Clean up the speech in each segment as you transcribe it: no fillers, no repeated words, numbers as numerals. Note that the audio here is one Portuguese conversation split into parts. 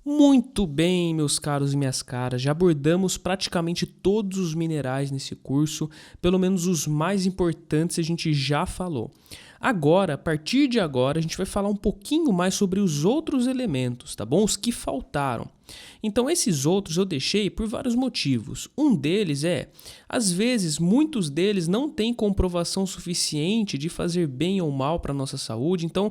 Muito bem, meus caros e minhas caras, já abordamos praticamente todos os minerais nesse curso, pelo menos os mais importantes a gente já falou. Agora, a partir de agora, a gente vai falar um pouquinho mais sobre os outros elementos, tá bom? Os que faltaram. Então, esses outros eu deixei por vários motivos. Um deles é, às vezes, muitos deles não têm comprovação suficiente de fazer bem ou mal para a nossa saúde, então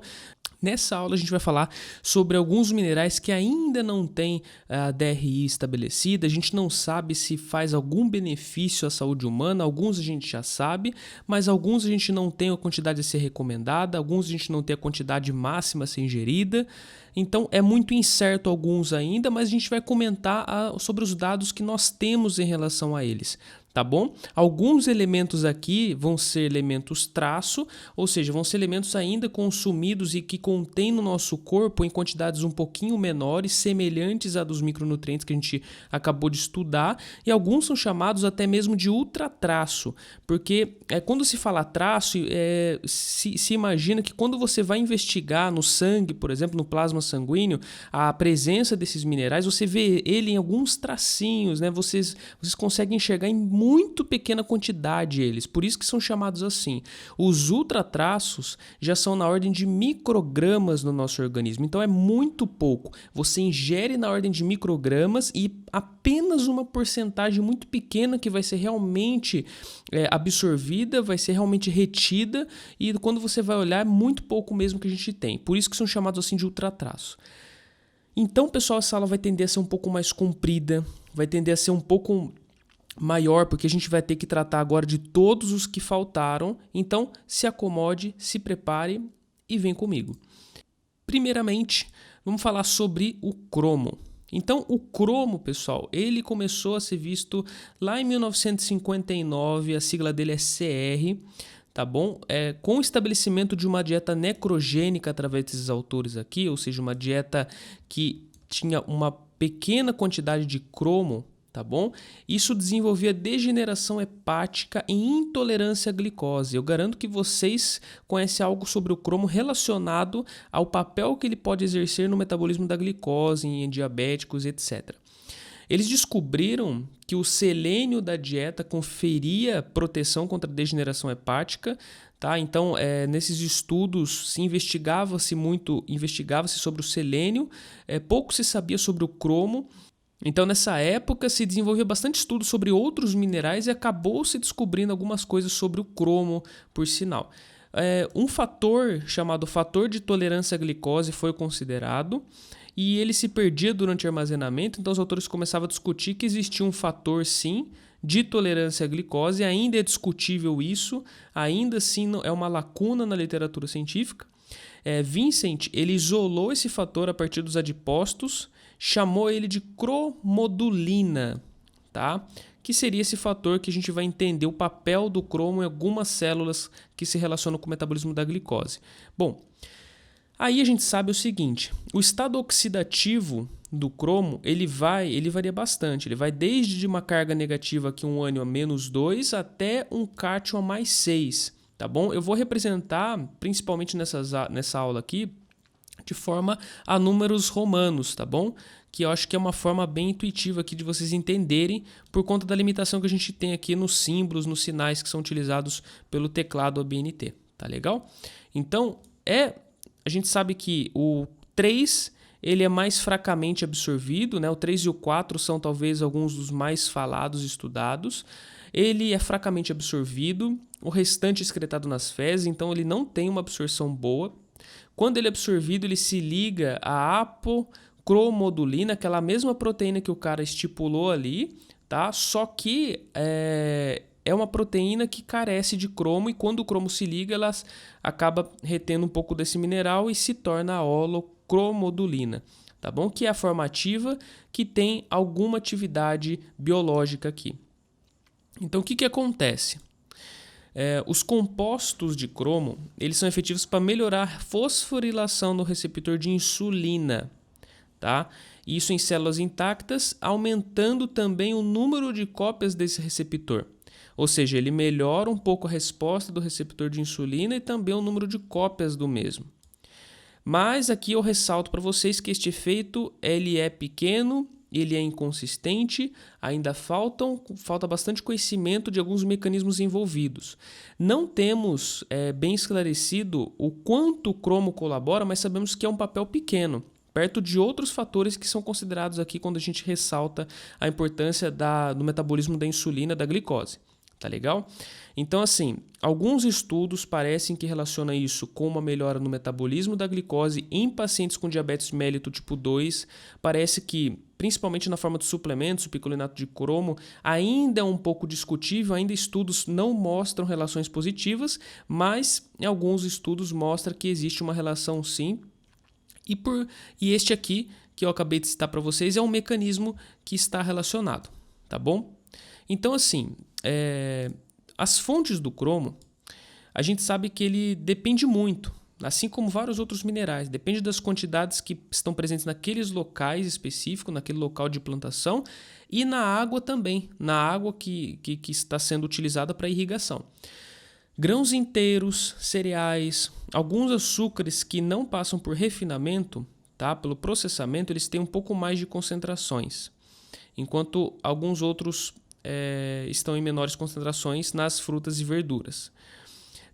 nessa aula a gente vai falar sobre alguns minerais que ainda não têm a DRI estabelecida, a gente não sabe se faz algum benefício à saúde humana, alguns a gente já sabe, mas alguns a gente não tem a quantidade a ser recomendada, alguns a gente não tem a quantidade máxima a ser ingerida, então é muito incerto alguns ainda, mas a gente vai comentar sobre os dados que nós temos em relação a eles. Tá bom? Alguns elementos aqui vão ser elementos traço, ou seja, vão ser elementos ainda consumidos e que contêm no nosso corpo em quantidades um pouquinho menores, semelhantes a dos micronutrientes que a gente acabou de estudar, e alguns são chamados até mesmo de ultratraço, porque quando se fala traço, se imagina que quando você vai investigar no sangue, por exemplo, no plasma sanguíneo, a presença desses minerais, você vê ele em alguns tracinhos, né? Vocês conseguem enxergar em muito pequena quantidade eles, por isso que são chamados assim. Os ultratraços já são na ordem de microgramas no nosso organismo, então é muito pouco. Você ingere na ordem de microgramas e apenas uma porcentagem muito pequena que vai ser realmente absorvida, vai ser realmente retida, e quando você vai olhar é muito pouco mesmo que a gente tem, por isso que são chamados assim de ultratraço. Então, pessoal, essa aula vai tender a ser um pouco mais comprida, vai tender a ser um pouco maior, porque a gente vai ter que tratar agora de todos os que faltaram. Então, se acomode, se prepare e vem comigo. Primeiramente, vamos falar sobre o cromo. Então, o cromo, pessoal, ele começou a ser visto lá em 1959, a sigla dele é CR, tá bom? Com o estabelecimento de uma dieta necrogênica através desses autores aqui, ou seja, uma dieta que tinha uma pequena quantidade de cromo, tá bom? Isso desenvolvia degeneração hepática e intolerância à glicose. Eu garanto que vocês conhecem algo sobre o cromo relacionado ao papel que ele pode exercer no metabolismo da glicose, em diabéticos, etc. Eles descobriram que o selênio da dieta conferia proteção contra a degeneração hepática, tá? Então, nesses estudos se investigava-se sobre o selênio, pouco se sabia sobre o cromo. Então, nessa época, se desenvolveu bastante estudo sobre outros minerais e acabou se descobrindo algumas coisas sobre o cromo, por sinal. Um fator chamado fator de tolerância à glicose foi considerado e ele se perdia durante o armazenamento, então os autores começavam a discutir que existia um fator, sim, de tolerância à glicose, ainda é discutível isso, ainda assim é uma lacuna na literatura científica. Vincent, ele isolou esse fator a partir dos adipócitos, chamou ele de cromodulina, tá? Que seria esse fator que a gente vai entender o papel do cromo em algumas células que se relacionam com o metabolismo da glicose. Bom, aí a gente sabe o seguinte, o estado oxidativo do cromo, ele varia bastante, ele vai desde uma carga negativa aqui, um ânion a -2, até um cátion a +6, tá bom? Eu vou representar, principalmente nessa aula aqui, de forma a números romanos, tá bom? Que eu acho que é uma forma bem intuitiva aqui de vocês entenderem por conta da limitação que a gente tem aqui nos símbolos, nos sinais que são utilizados pelo teclado ABNT, tá legal? Então, a gente sabe que o 3 ele é mais fracamente absorvido, né? O 3 e o 4 são talvez alguns dos mais falados e estudados. Ele é fracamente absorvido, o restante é excretado nas fezes, então ele não tem uma absorção boa. Quando ele é absorvido, ele se liga à apocromodulina, aquela mesma proteína que o cara estipulou ali, tá? Só que é uma proteína que carece de cromo e quando o cromo se liga, ela acaba retendo um pouco desse mineral e se torna a holocromodulina, tá bom? Que é a forma ativa que tem alguma atividade biológica aqui. Então, o que acontece? Os compostos de cromo eles são efetivos para melhorar a fosforilação no receptor de insulina, tá? Isso em células intactas, aumentando também o número de cópias desse receptor. Ou seja, ele melhora um pouco a resposta do receptor de insulina e também o número de cópias do mesmo. Mas aqui eu ressalto para vocês que este efeito ele é pequeno, ele é inconsistente, ainda falta bastante conhecimento de alguns mecanismos envolvidos. Não temos bem esclarecido o quanto o cromo colabora, mas sabemos que é um papel pequeno, perto de outros fatores que são considerados aqui quando a gente ressalta a importância do metabolismo da insulina, da glicose. Tá legal? Então, assim, alguns estudos parecem que relacionam isso com uma melhora no metabolismo da glicose em pacientes com diabetes mellito tipo 2. Parece que, principalmente na forma de suplementos, o picolinato de cromo ainda é um pouco discutível, ainda estudos não mostram relações positivas, mas em alguns estudos mostra que existe uma relação sim. E este aqui, que eu acabei de citar para vocês, é um mecanismo que está relacionado, tá bom? Então, assim, as fontes do cromo, a gente sabe que ele depende muito, assim como vários outros minerais, depende das quantidades que estão presentes naqueles locais específicos, naquele local de plantação, e na água também, na água que está sendo utilizada para irrigação. Grãos inteiros, cereais, alguns açúcares que não passam por refinamento, tá? Pelo processamento, eles têm um pouco mais de concentrações, enquanto alguns outros estão em menores concentrações nas frutas e verduras.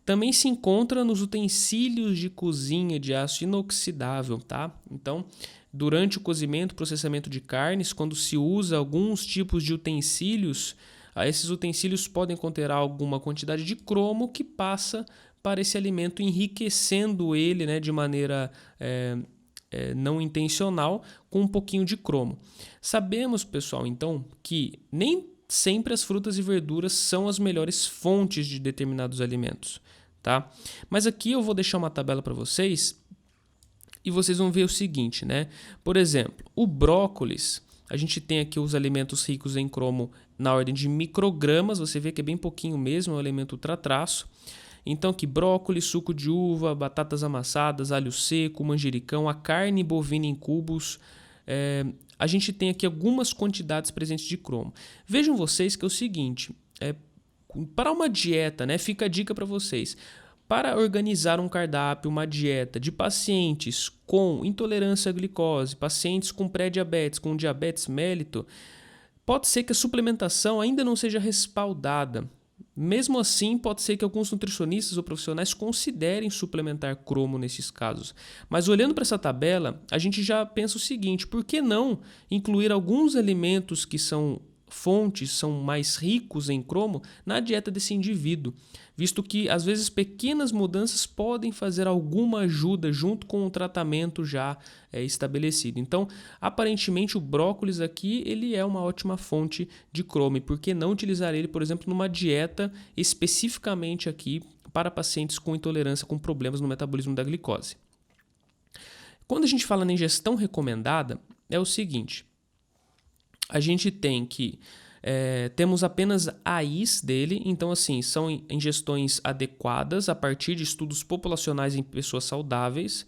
Também se encontra nos utensílios de cozinha de aço inoxidável, tá? Então, durante o cozimento, processamento de carnes, quando se usa alguns tipos de utensílios, esses utensílios podem conter alguma quantidade de cromo que passa para esse alimento, enriquecendo ele, né, de maneira não intencional, com um pouquinho de cromo. Sabemos, pessoal, então, que nem sempre as frutas e verduras são as melhores fontes de determinados alimentos, tá? Mas aqui eu vou deixar uma tabela para vocês e vocês vão ver o seguinte, né? Por exemplo, o brócolis, a gente tem aqui os alimentos ricos em cromo na ordem de microgramas, você vê que é bem pouquinho mesmo, é um elemento ultratraço. Então aqui brócolis, suco de uva, batatas amassadas, alho seco, manjericão, a carne bovina em cubos, a gente tem aqui algumas quantidades presentes de cromo. Vejam vocês que é o seguinte, para uma dieta, né, fica a dica para vocês, para organizar um cardápio, uma dieta de pacientes com intolerância à glicose, pacientes com pré-diabetes, com diabetes mellito, pode ser que a suplementação ainda não seja respaldada. Mesmo assim, pode ser que alguns nutricionistas ou profissionais considerem suplementar cromo nesses casos. Mas olhando para essa tabela, a gente já pensa o seguinte, por que não incluir alguns alimentos que são fontes, são mais ricos em cromo na dieta desse indivíduo? Visto que, às vezes, pequenas mudanças podem fazer alguma ajuda junto com o tratamento já estabelecido. Então, aparentemente, o brócolis aqui ele é uma ótima fonte de cromo. E por que não utilizar ele, por exemplo, numa dieta especificamente aqui para pacientes com intolerância, com problemas no metabolismo da glicose? Quando a gente fala na ingestão recomendada, é o seguinte, a gente tem que temos apenas AIs dele, então assim, são ingestões adequadas a partir de estudos populacionais em pessoas saudáveis.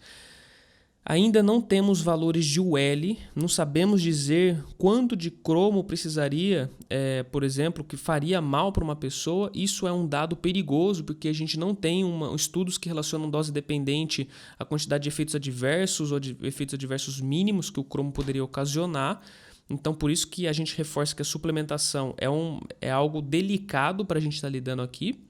Ainda não temos valores de UL, não sabemos dizer quanto de cromo precisaria, por exemplo, que faria mal para uma pessoa. Isso é um dado perigoso, porque a gente não tem estudos que relacionam dose dependente à quantidade de efeitos adversos ou de efeitos adversos mínimos que o cromo poderia ocasionar. Então, por isso que a gente reforça que a suplementação é algo delicado para a gente estar lidando aqui.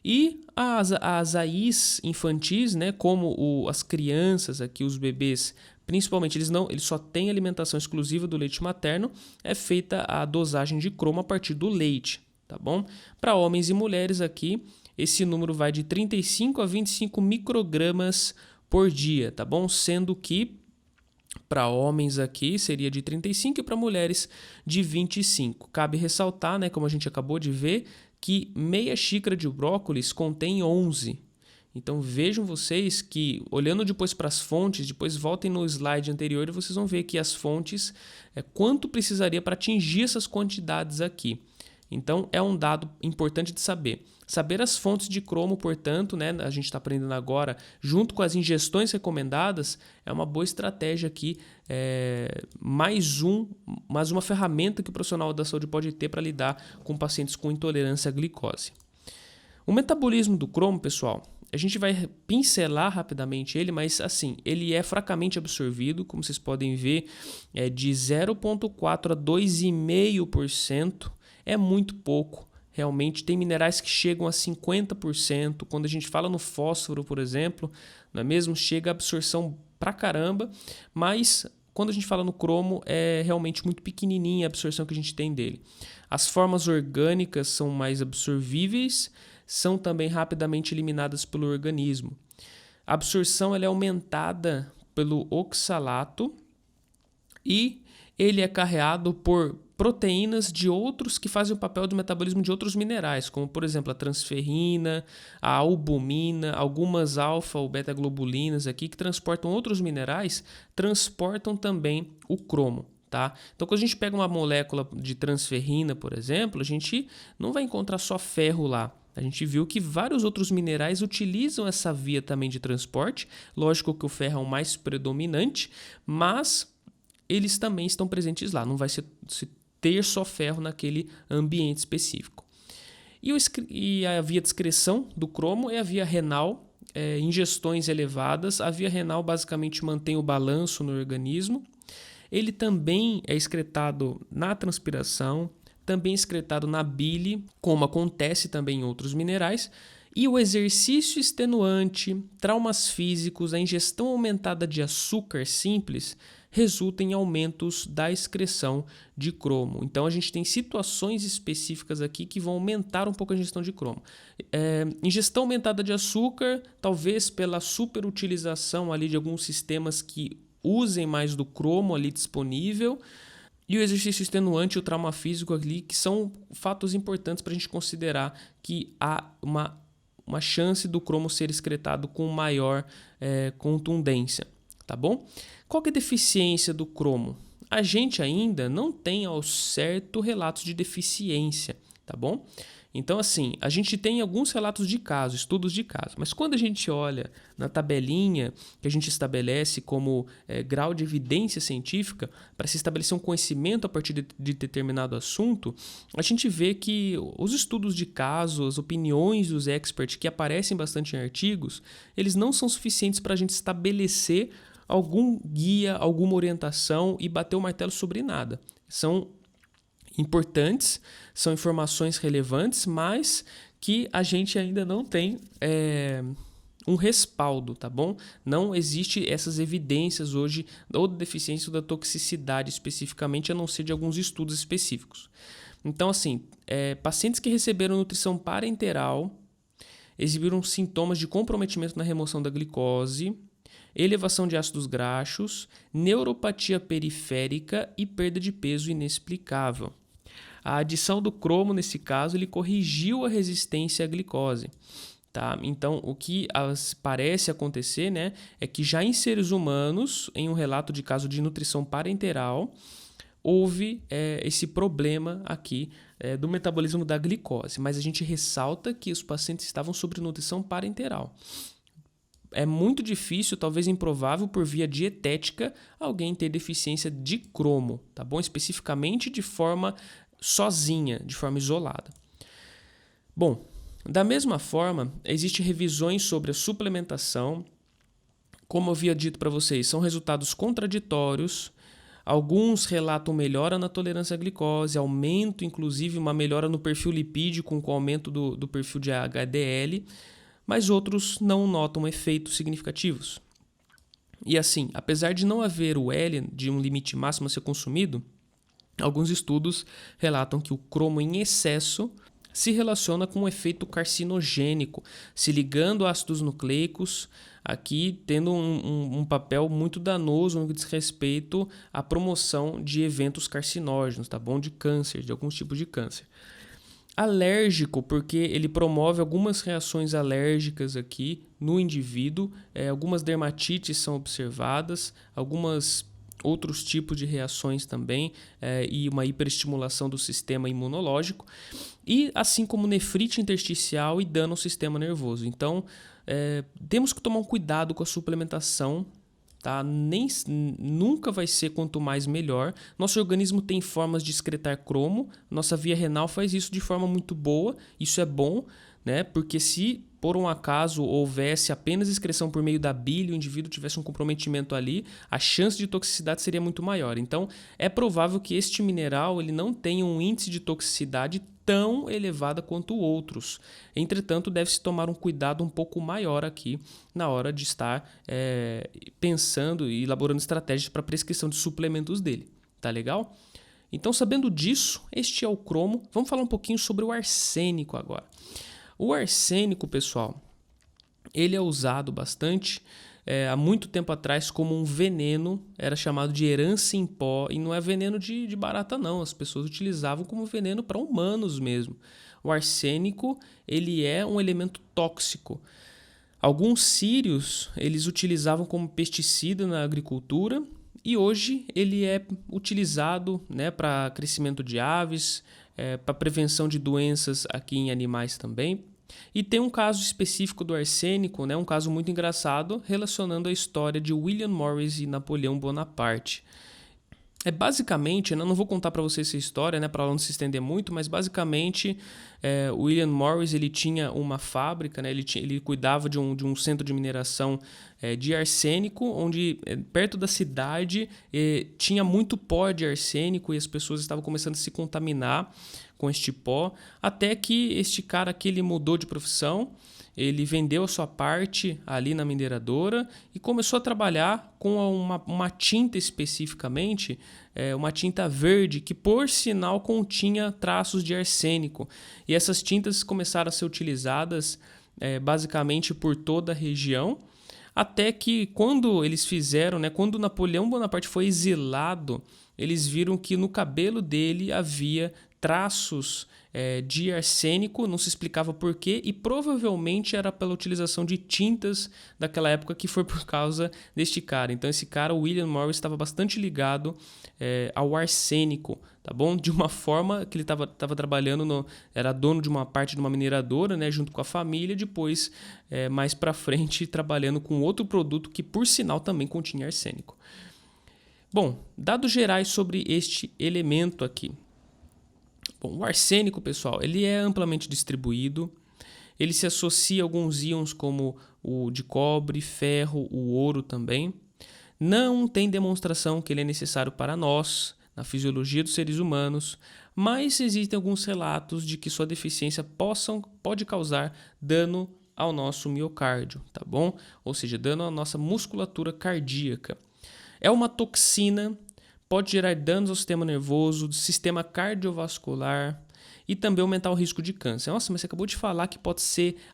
E as AIs infantis, né, como as crianças aqui, os bebês, principalmente, eles só têm alimentação exclusiva do leite materno, é feita a dosagem de cromo a partir do leite, tá bom? Para homens e mulheres aqui, esse número vai de 35 a 25 microgramas por dia, tá bom? Sendo que para homens aqui seria de 35 e para mulheres de 25. Cabe ressaltar, né, como a gente acabou de ver, que meia xícara de brócolis contém 11. Então vejam vocês que, olhando depois para as fontes, depois voltem no slide anterior e vocês vão ver que as fontes, quanto precisaria para atingir essas quantidades aqui. Então é um dado importante de saber. Saber as fontes de cromo, portanto, né, a gente está aprendendo agora, junto com as ingestões recomendadas, é uma boa estratégia aqui, mais uma ferramenta que o profissional da saúde pode ter para lidar com pacientes com intolerância à glicose. O metabolismo do cromo, pessoal, A gente vai pincelar rapidamente ele, mas assim, ele é fracamente absorvido, como vocês podem ver, é de 0,4 a 2,5%, é muito pouco. Realmente tem minerais que chegam a 50%. Quando a gente fala no fósforo, por exemplo, não é mesmo? Chega a absorção pra caramba, mas quando a gente fala no cromo, é realmente muito pequenininha a absorção que a gente tem dele. As formas orgânicas são mais absorvíveis, são também rapidamente eliminadas pelo organismo. A absorção ela é aumentada pelo oxalato e ele é carreado por proteínas de outros que fazem o papel do metabolismo de outros minerais, como por exemplo a transferrina, a albumina, algumas alfa ou beta-globulinas aqui que transportam outros minerais, transportam também o cromo. Tá? Então, quando a gente pega uma molécula de transferrina, por exemplo, a gente não vai encontrar só ferro lá. A gente viu que vários outros minerais utilizam essa via também de transporte. Lógico que o ferro é o mais predominante, mas eles também estão presentes lá. Não vai se ter só ferro naquele ambiente específico. E a via de excreção do cromo é a via renal, ingestões elevadas. A via renal basicamente mantém o balanço no organismo. Ele também é excretado na transpiração, também excretado na bile, como acontece também em outros minerais. E o exercício extenuante, traumas físicos, a ingestão aumentada de açúcar simples resulta em aumentos da excreção de cromo. Então a gente tem situações específicas aqui que vão aumentar um pouco a ingestão de cromo. Ingestão aumentada de açúcar, talvez pela superutilização ali de alguns sistemas que usem mais do cromo ali disponível, e o exercício extenuante e o trauma físico ali, que são fatos importantes para a gente considerar que há uma chance do cromo ser excretado com maior contundência, tá bom? Qual que é a deficiência do cromo? A gente ainda não tem ao certo relatos de deficiência, tá bom? Então, assim, a gente tem alguns relatos de caso, estudos de caso, mas quando a gente olha na tabelinha que a gente estabelece como grau de evidência científica para se estabelecer um conhecimento a partir de determinado assunto, a gente vê que os estudos de caso, as opiniões dos experts que aparecem bastante em artigos, eles não são suficientes para a gente estabelecer algum guia, alguma orientação e bater o martelo sobre nada. São importantes, são informações relevantes, mas que a gente ainda não tem um respaldo, tá bom? Não existe essas evidências hoje ou da deficiência ou da toxicidade especificamente, a não ser de alguns estudos específicos. Então, assim, pacientes que receberam nutrição parenteral exibiram sintomas de comprometimento na remoção da glicose, elevação de ácidos graxos, neuropatia periférica e perda de peso inexplicável. A adição do cromo, nesse caso, ele corrigiu a resistência à glicose. Tá? Então, o que parece acontecer, né, é que já em seres humanos, em um relato de caso de nutrição parenteral, houve esse problema aqui do metabolismo da glicose. Mas a gente ressalta que os pacientes estavam sob nutrição parenteral. É muito difícil, talvez improvável, por via dietética, alguém ter deficiência de cromo, tá bom? Especificamente de forma sozinha, de forma isolada. Bom, da mesma forma, existem revisões sobre a suplementação. Como eu havia dito para vocês, são resultados contraditórios. Alguns relatam melhora na tolerância à glicose, aumento, inclusive, uma melhora no perfil lipídico com o aumento do perfil de HDL, mas outros não notam efeitos significativos. E assim, apesar de não haver o L de um limite máximo a ser consumido, alguns estudos relatam que o cromo em excesso se relaciona com um efeito carcinogênico, se ligando a ácidos nucleicos, aqui tendo um papel muito danoso no que diz respeito à promoção de eventos carcinógenos, tá bom? De câncer, de alguns tipos de câncer. Alérgico, porque ele promove algumas reações alérgicas aqui no indivíduo, algumas dermatites são observadas, alguns outros tipos de reações também, e uma hiperestimulação do sistema imunológico, e assim como nefrite intersticial e dano ao sistema nervoso. Então, temos que tomar um cuidado com a suplementação. Tá? Nunca vai ser quanto mais melhor. Nosso organismo tem formas de excretar cromo. Nossa via renal faz isso de forma muito boa. Isso é bom, né? Porque se por um acaso houvesse apenas excreção por meio da bile, o indivíduo tivesse um comprometimento ali, a chance de toxicidade seria muito maior. Então, é provável que este mineral ele não tenha um índice de toxicidade tão elevada quanto outros. Entretanto, deve-se tomar um cuidado um pouco maior aqui na hora de estar pensando e elaborando estratégias para prescrição de suplementos dele. Tá legal? Então, sabendo disso, este é o cromo. Vamos falar um pouquinho sobre o arsênico agora. O arsênico, pessoal, ele é usado bastante há muito tempo atrás como um veneno, era chamado de herança em pó, e não é veneno de barata não, as pessoas utilizavam como veneno para humanos mesmo. O arsênico, ele é um elemento tóxico. Alguns sírios, eles utilizavam como pesticida na agricultura, e hoje ele é utilizado, né, para crescimento de aves, para prevenção de doenças aqui em animais também. E tem um caso específico do arsênico, né, um caso muito engraçado, relacionando a história de William Morris e Napoleão Bonaparte. Basicamente, eu não vou contar para vocês essa história, né, para ela não se estender muito, mas basicamente William Morris ele tinha uma fábrica, né, ele cuidava de um centro de mineração de arsênico, onde perto da cidade tinha muito pó de arsênico e as pessoas estavam começando a se contaminar com este pó, até que este cara aqui ele mudou de profissão. Ele vendeu a sua parte ali na mineradora e começou a trabalhar com uma tinta especificamente, uma tinta verde que, por sinal, continha traços de arsênico. E essas tintas começaram a ser utilizadas basicamente por toda a região, até que quando eles fizeram, né, quando Napoleão Bonaparte foi exilado, eles viram que no cabelo dele havia traços de arsênico, não se explicava por quê, e provavelmente era pela utilização de tintas daquela época, que foi por causa deste cara. Então esse cara, o William Morris, estava bastante ligado ao arsênico, tá bom? De uma forma que ele estava trabalhando, era dono de uma parte de uma mineradora, né, junto com a família, depois mais para frente trabalhando com outro produto que por sinal também continha arsênico. Bom, dados gerais sobre este elemento aqui. Bom, o arsênico, pessoal, ele é amplamente distribuído, ele se associa a alguns íons como o de cobre, ferro, o ouro também. Não tem demonstração que ele é necessário para nós, na fisiologia dos seres humanos, mas existem alguns relatos de que sua deficiência pode causar dano ao nosso miocárdio, tá bom? Ou seja, dano à nossa musculatura cardíaca. É uma toxina, pode gerar danos ao sistema nervoso, sistema cardiovascular e também aumentar o risco de câncer. Nossa, mas você acabou de falar que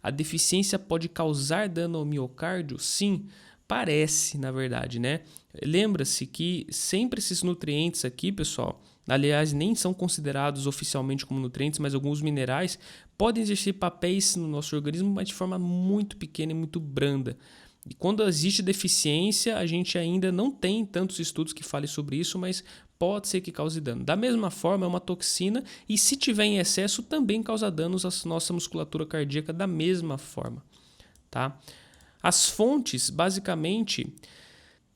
a deficiência pode causar dano ao miocárdio? Sim, parece, na verdade, né? Lembra-se que sempre esses nutrientes aqui, pessoal, aliás, nem são considerados oficialmente como nutrientes, mas alguns minerais podem exercer papéis no nosso organismo, mas de forma muito pequena e muito branda. E quando existe deficiência, a gente ainda não tem tantos estudos que falem sobre isso, mas pode ser que cause dano. Da mesma forma, é uma toxina e se tiver em excesso, também causa danos à nossa musculatura cardíaca da mesma forma. Tá? As fontes, basicamente,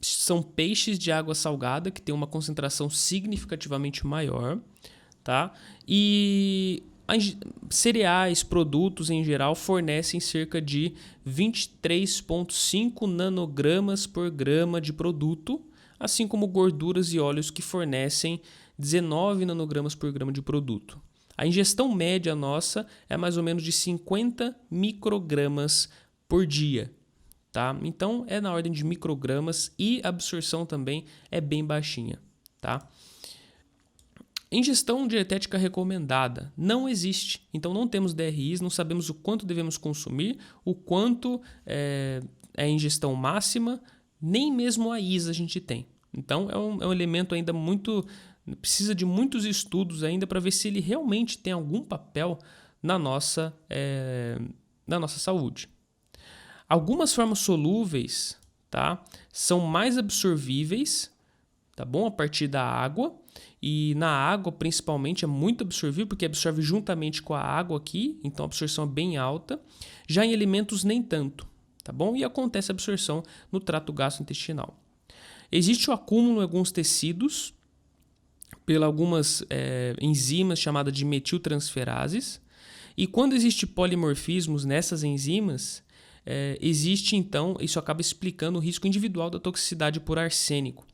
são peixes de água salgada, que tem uma concentração significativamente maior. Tá? E cereais, produtos em geral, fornecem cerca de 23,5 nanogramas por grama de produto, assim como gorduras e óleos que fornecem 19 nanogramas por grama de produto. A ingestão média nossa é mais ou menos de 50 microgramas por dia. Tá? Então é na ordem de microgramas e a absorção também é bem baixinha. Tá? Ingestão dietética recomendada não existe, então não temos DRIs, não sabemos o quanto devemos consumir, o quanto é a ingestão máxima, nem mesmo a ISA a gente tem. Então é um elemento ainda precisa de muitos estudos ainda para ver se ele realmente tem algum papel na nossa saúde. Algumas formas solúveis, tá, são mais absorvíveis, tá bom? A partir da água. E na água, principalmente, é muito absorvível, porque absorve juntamente com a água aqui, então a absorção é bem alta. Já em alimentos, nem tanto, tá bom? E acontece a absorção no trato gastrointestinal. Existe o acúmulo em alguns tecidos, por algumas enzimas chamadas de metiltransferases, E quando existe polimorfismos nessas enzimas, existe então, isso acaba explicando o risco individual da toxicidade por arsênico.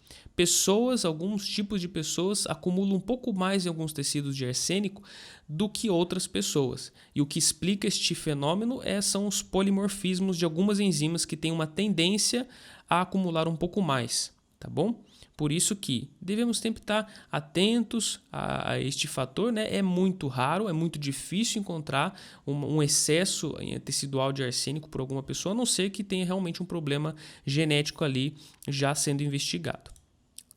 Alguns tipos de pessoas acumulam um pouco mais em alguns tecidos de arsênico do que outras pessoas. E o que explica este fenômeno são os polimorfismos de algumas enzimas que têm uma tendência a acumular um pouco mais, tá bom? Por isso que devemos sempre estar atentos a este fator, né? É muito raro, é muito difícil encontrar um excesso tecidual de arsênico por alguma pessoa, a não ser que tenha realmente um problema genético ali já sendo investigado.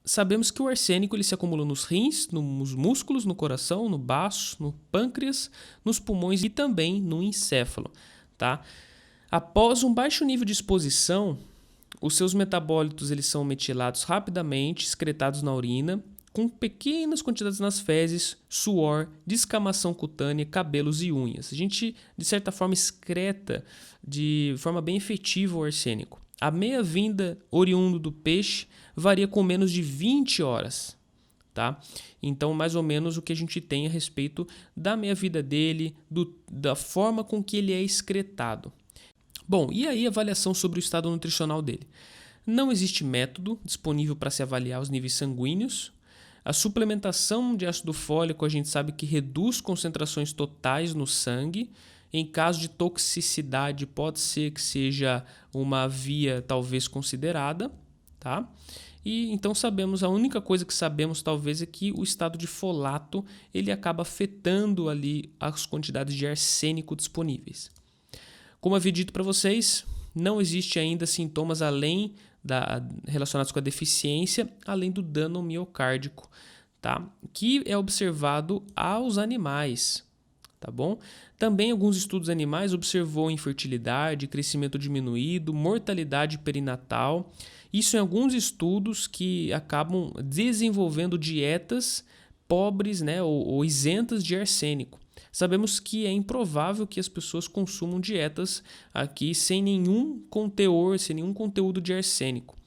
Sabemos que o arsênico ele se acumula nos rins, nos músculos, no coração, no baço, no pâncreas, nos pulmões e também no encéfalo, tá? Após um baixo nível de exposição, os seus metabólitos eles são metilados rapidamente, excretados na urina, com pequenas quantidades nas fezes, suor, descamação cutânea, cabelos e unhas. A gente, de certa forma, excreta de forma bem efetiva o arsênico. A meia-vinda oriundo do peixe varia com menos de 20 horas. Tá? Então, mais ou menos o que a gente tem a respeito da meia-vida dele, da forma com que ele é excretado. Bom, e aí a avaliação sobre o estado nutricional dele? Não existe método disponível para se avaliar os níveis sanguíneos. A suplementação de ácido fólico a gente sabe que reduz concentrações totais no sangue. Em caso de toxicidade, pode ser que seja uma via talvez considerada, tá? E então a única coisa que sabemos talvez é que o estado de folato ele acaba afetando ali as quantidades de arsênico disponíveis. Como havia dito para vocês, não existe ainda sintomas relacionados com a deficiência, além do dano miocárdico, tá? Que é observado aos animais. Tá bom? Também alguns estudos animais observou infertilidade, crescimento diminuído, mortalidade perinatal. Isso em alguns estudos que acabam desenvolvendo dietas pobres, né, ou isentas de arsênico. Sabemos que é improvável que as pessoas consumam dietas aqui sem nenhum conteúdo de arsênico.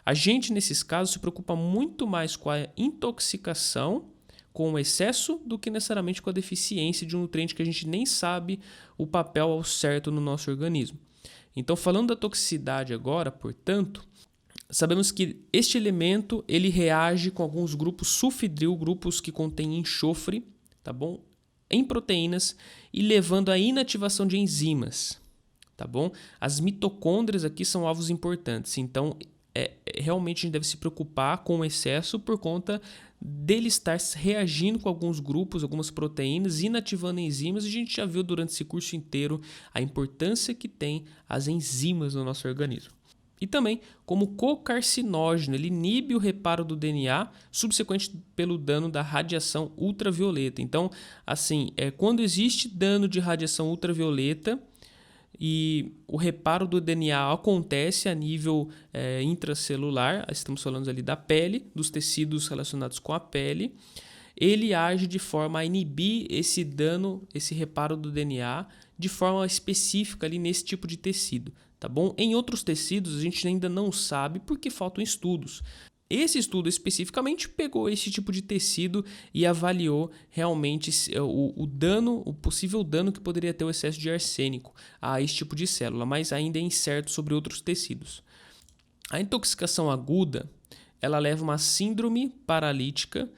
A gente, nesses casos, se preocupa muito mais com a intoxicação com o excesso do que necessariamente com a deficiência de um nutriente que a gente nem sabe o papel ao certo no nosso organismo. Então, falando da toxicidade agora, portanto, sabemos que este elemento ele reage com alguns grupos sulfidril, grupos que contêm enxofre, tá bom? Em proteínas e levando à inativação de enzimas, tá bom? As mitocôndrias aqui são alvos importantes, então realmente a gente deve se preocupar com o excesso por conta dele estar reagindo com alguns grupos, algumas proteínas, inativando enzimas, e a gente já viu durante esse curso inteiro a importância que tem as enzimas no nosso organismo. E também como cocarcinógeno, ele inibe o reparo do DNA subsequente pelo dano da radiação ultravioleta. Então, assim, quando existe dano de radiação ultravioleta e o reparo do DNA acontece a nível intracelular, estamos falando ali da pele, dos tecidos relacionados com a pele, ele age de forma a inibir esse dano, esse reparo do DNA de forma específica ali nesse tipo de tecido, tá bom? Em outros tecidos a gente ainda não sabe porque faltam estudos. Esse estudo especificamente pegou esse tipo de tecido e avaliou realmente o possível dano que poderia ter o excesso de arsênico a esse tipo de célula, mas ainda é incerto sobre outros tecidos. A intoxicação aguda, ela leva a uma síndrome paralítica,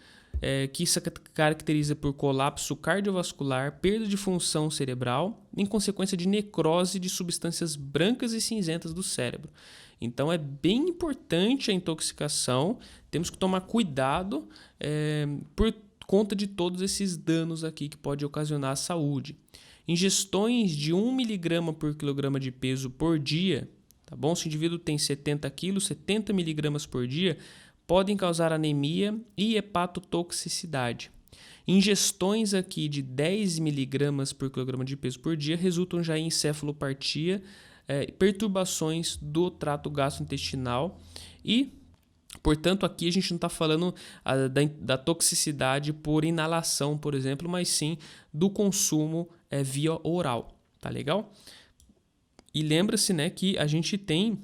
que se caracteriza por colapso cardiovascular, perda de função cerebral, em consequência de necrose de substâncias brancas e cinzentas do cérebro. Então é bem importante a intoxicação, temos que tomar cuidado por conta de todos esses danos aqui que pode ocasionar à saúde. Ingestões de 1 mg por quilograma de peso por dia, tá bom? Se o indivíduo tem 70 kg, 70 mg por dia, podem causar anemia e hepatotoxicidade. Ingestões aqui de 10 mg por quilograma de peso por dia resultam já em encefalopatia, perturbações do trato gastrointestinal e, portanto, aqui a gente não está falando da toxicidade por inalação, por exemplo, mas sim do consumo via oral, tá legal? E lembra-se, né, que a gente tem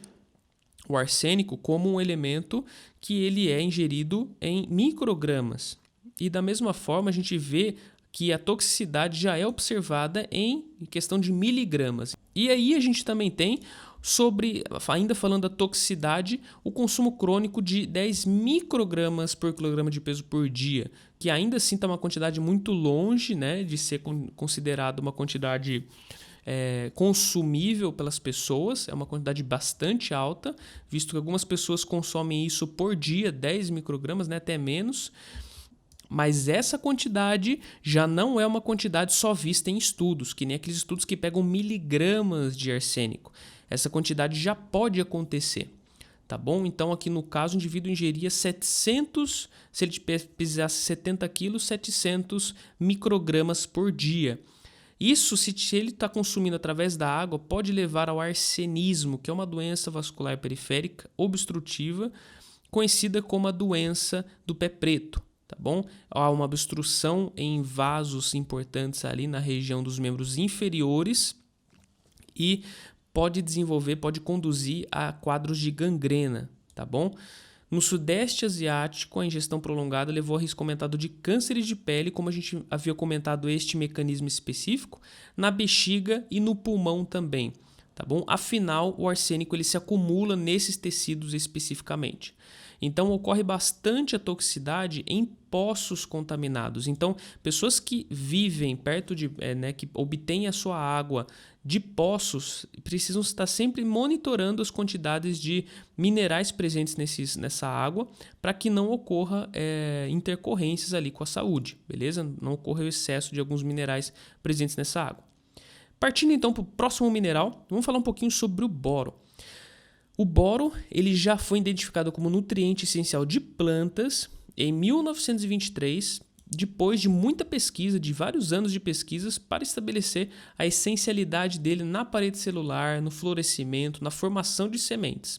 o arsênico como um elemento que ele é ingerido em microgramas. E da mesma forma a gente vê que a toxicidade já é observada em questão de miligramas. E aí a gente também tem, ainda falando da toxicidade, o consumo crônico de 10 microgramas por quilograma de peso por dia, que ainda assim está uma quantidade muito longe, né, de ser considerado uma quantidade consumível pelas pessoas. É uma quantidade bastante alta, visto que algumas pessoas consomem isso por dia, 10 microgramas, né, até menos. Mas essa quantidade já não é uma quantidade só vista em estudos, que nem aqueles estudos que pegam miligramas de arsênico. Essa quantidade já pode acontecer, tá bom? Então, aqui no caso, o indivíduo ingeria 700, se ele pesasse 70 quilos, 700 microgramas por dia. Isso, se ele está consumindo através da água, pode levar ao arsenismo, que é uma doença vascular periférica obstrutiva, conhecida como a doença do pé preto. Tá bom? Há uma obstrução em vasos importantes ali na região dos membros inferiores e pode conduzir a quadros de gangrena, tá bom? No Sudeste Asiático, a ingestão prolongada levou a risco aumentado de cânceres de pele, como a gente havia comentado este mecanismo específico, na bexiga e no pulmão também, tá bom? Afinal, o arsênico ele se acumula nesses tecidos especificamente. Então, ocorre bastante a toxicidade em poços contaminados. Então, pessoas que vivem perto de, que obtêm a sua água de poços, precisam estar sempre monitorando as quantidades de minerais presentes nessa água para que não ocorra intercorrências ali com a saúde, beleza? Não ocorra o excesso de alguns minerais presentes nessa água. Partindo então para o próximo mineral, vamos falar um pouquinho sobre o boro. O boro ele já foi identificado como nutriente essencial de plantas em 1923, depois de muita pesquisa, de vários anos de pesquisas, para estabelecer a essencialidade dele na parede celular, no florescimento, na formação de sementes.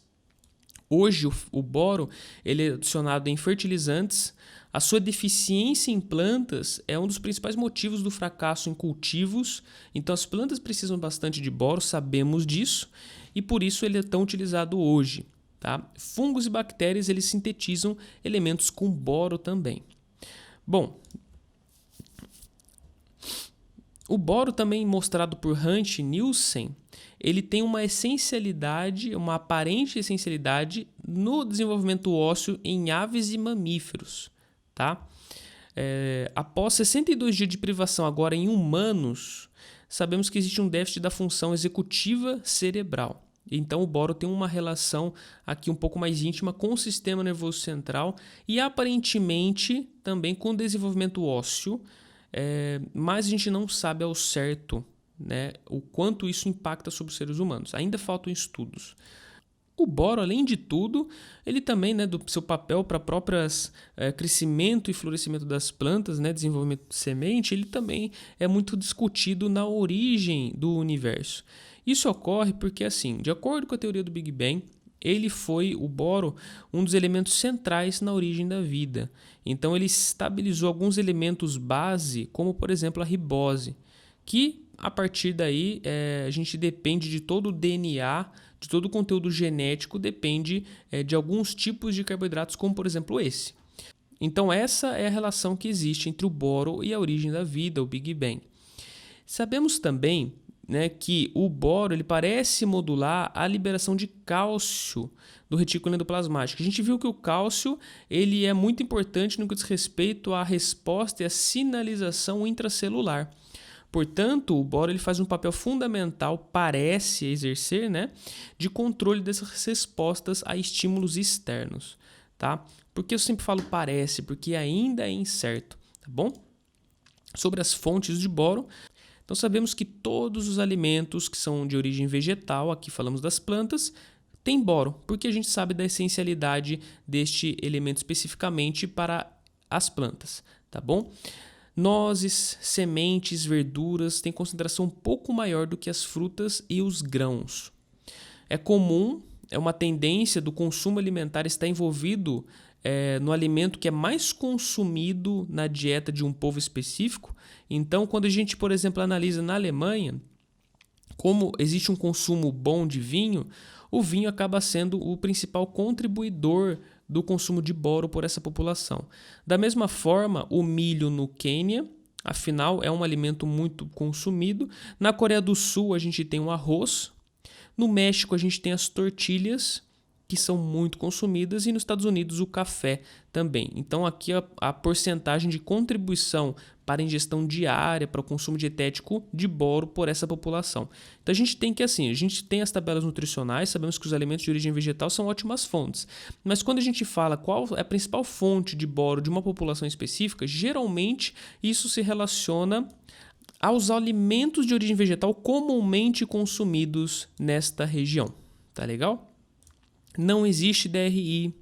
Hoje, o boro ele é adicionado em fertilizantes. A sua deficiência em plantas é um dos principais motivos do fracasso em cultivos. Então, as plantas precisam bastante de boro, sabemos disso, e por isso ele é tão utilizado hoje. Tá? Fungos e bactérias eles sintetizam elementos com boro também. Bom, o boro também mostrado por Hunt e Nielsen, ele tem uma essencialidade, uma aparente essencialidade no desenvolvimento ósseo em aves e mamíferos. Tá? Após 62 dias de privação agora em humanos, sabemos que existe um déficit da função executiva cerebral. Então, o boro tem uma relação aqui um pouco mais íntima com o sistema nervoso central e aparentemente também com o desenvolvimento ósseo, mas a gente não sabe ao certo, né, o quanto isso impacta sobre os seres humanos. Ainda faltam estudos. O boro, além de tudo, ele também, né, do seu papel para próprias crescimento e florescimento das plantas, né, desenvolvimento de semente, ele também é muito discutido na origem do universo. Isso ocorre porque, assim, de acordo com a teoria do Big Bang, o boro, um dos elementos centrais na origem da vida. Então, ele estabilizou alguns elementos base, como, por exemplo, a ribose, que, a partir daí, a gente depende de todo o DNA, de todo o conteúdo genético, depende de alguns tipos de carboidratos, como, por exemplo, esse. Então, essa é a relação que existe entre o boro e a origem da vida, o Big Bang. Sabemos também, né, que o boro ele parece modular a liberação de cálcio do retículo endoplasmático. A gente viu que o cálcio ele é muito importante no que diz respeito à resposta e à sinalização intracelular. Portanto, o boro ele faz um papel fundamental, parece exercer, né, de controle dessas respostas a estímulos externos. Tá? Por que eu sempre falo parece? Porque ainda é incerto. Tá bom? Sobre as fontes de boro, então sabemos que todos os alimentos que são de origem vegetal, aqui falamos das plantas, têm boro, porque a gente sabe da essencialidade deste elemento especificamente para as plantas, tá bom? Nozes, sementes, verduras têm concentração um pouco maior do que as frutas e os grãos. É comum, é uma tendência do consumo alimentar estar envolvido no alimento que é mais consumido na dieta de um povo específico. Então, quando a gente, por exemplo, analisa na Alemanha, como existe um consumo bom de vinho, o vinho acaba sendo o principal contribuidor do consumo de boro por essa população. Da mesma forma, o milho no Quênia, afinal é um alimento muito consumido. Na Coreia do Sul a gente tem o arroz, no México a gente tem as tortilhas, que são muito consumidas, e nos Estados Unidos o café também. Então aqui a porcentagem de contribuição para a ingestão diária, para o consumo dietético de boro por essa população. Então a gente tem que, assim, a gente tem as tabelas nutricionais, sabemos que os alimentos de origem vegetal são ótimas fontes, mas quando a gente fala qual é a principal fonte de boro de uma população específica, geralmente isso se relaciona aos alimentos de origem vegetal comumente consumidos nesta região. Tá legal? Não existe DRI.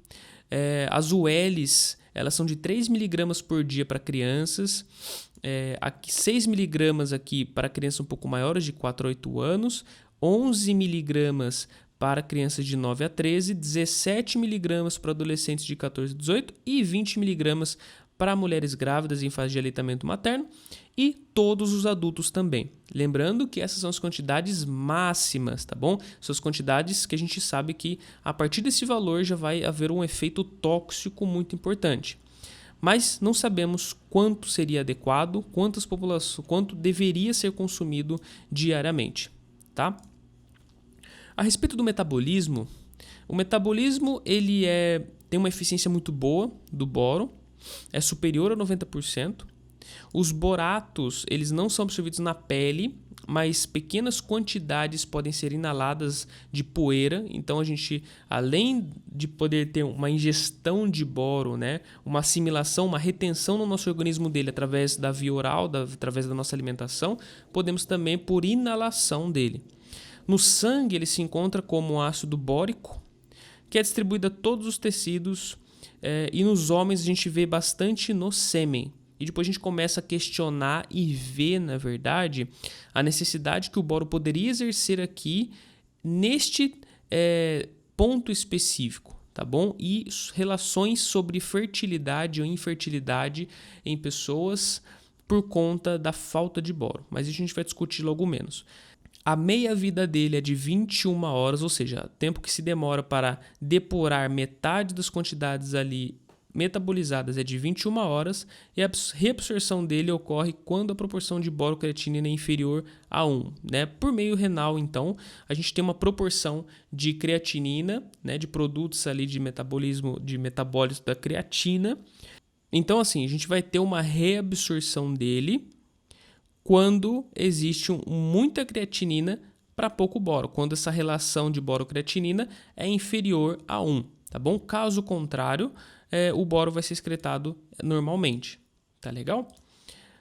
As ULs, elas são de 3 mg por dia para crianças, 6 mg aqui para crianças um pouco maiores, de 4 a 8 anos, 11 mg para crianças de 9 a 13, 17 mg para adolescentes de 14 a 18 e 20 mg para mulheres grávidas em fase de aleitamento materno e todos os adultos também. Lembrando que essas são as quantidades máximas, tá bom? São as quantidades que a gente sabe que a partir desse valor já vai haver um efeito tóxico muito importante. Mas não sabemos quanto seria adequado, quanto deveria ser consumido diariamente, tá? A respeito do metabolismo, o metabolismo ele tem uma eficiência muito boa do boro, é superior a 90%. Os boratos, eles não são absorvidos na pele, mas pequenas quantidades podem ser inaladas de poeira. Então a gente, além de poder ter uma ingestão de boro, né, uma assimilação, uma retenção no nosso organismo dele através da via oral, através da nossa alimentação, podemos também por inalação dele. No sangue ele se encontra como ácido bórico, que é distribuído a todos os tecidos, e nos homens a gente vê bastante no sêmen. E depois a gente começa a questionar e ver, na verdade, a necessidade que o boro poderia exercer aqui neste ponto específico, tá bom? E relações sobre fertilidade ou infertilidade em pessoas por conta da falta de boro. Mas isso a gente vai discutir logo menos. A meia-vida dele é de 21 horas, ou seja, tempo que se demora para depurar metade das quantidades ali metabolizadas é de 21 horas, e a reabsorção dele ocorre quando a proporção de boro-creatinina é inferior a 1. Né? Por meio renal, então, a gente tem uma proporção de creatinina, né, de produtos ali de metabolismo, de metabólitos da creatina. Então, assim, a gente vai ter uma reabsorção dele quando existe muita creatinina para pouco boro, quando essa relação de boro-creatinina é inferior a 1, tá bom? Caso contrário, o boro vai ser excretado normalmente, tá legal?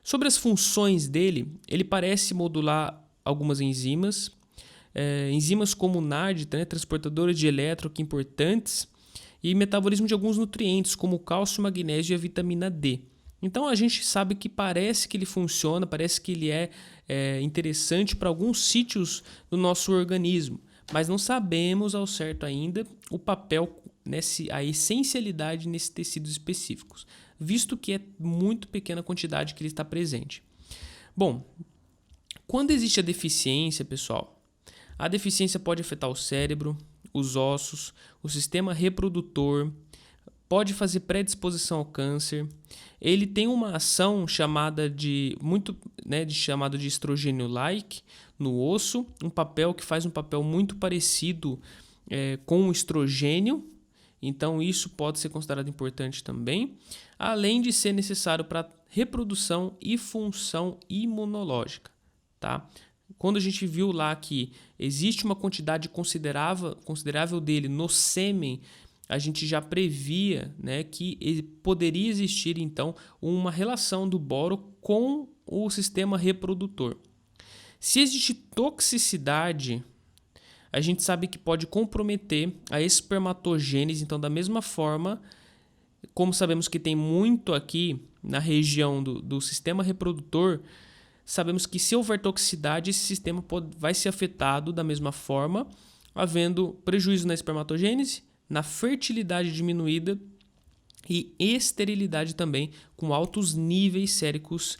Sobre as funções dele, ele parece modular algumas enzimas, enzimas como NAD, né, transportadoras de elétron importantes, e metabolismo de alguns nutrientes, como o cálcio, magnésio e a vitamina D. Então a gente sabe que parece que ele funciona, parece que ele é interessante para alguns sítios do nosso organismo, mas não sabemos ao certo ainda o papel, a essencialidade nesses tecidos específicos, visto que é muito pequena a quantidade que ele está presente. Bom, quando existe a deficiência, pessoal, a deficiência pode afetar o cérebro, os ossos, o sistema reprodutor, pode fazer predisposição ao câncer. Ele tem uma ação chamada de estrogênio-like no osso, que faz um papel muito parecido com o estrogênio. Então isso pode ser considerado importante também, além de ser necessário para reprodução e função imunológica, Quando a gente viu lá que existe uma quantidade considerável dele no sêmen, a gente já previa, né, que poderia existir, então, uma relação do boro com o sistema reprodutor. Se existe toxicidade, a gente sabe que pode comprometer a espermatogênese. Então, da mesma forma, como sabemos que tem muito aqui na região do sistema reprodutor, sabemos que se houver toxicidade, esse sistema vai ser afetado da mesma forma, havendo prejuízo na espermatogênese, na fertilidade diminuída e esterilidade também, com altos níveis séricos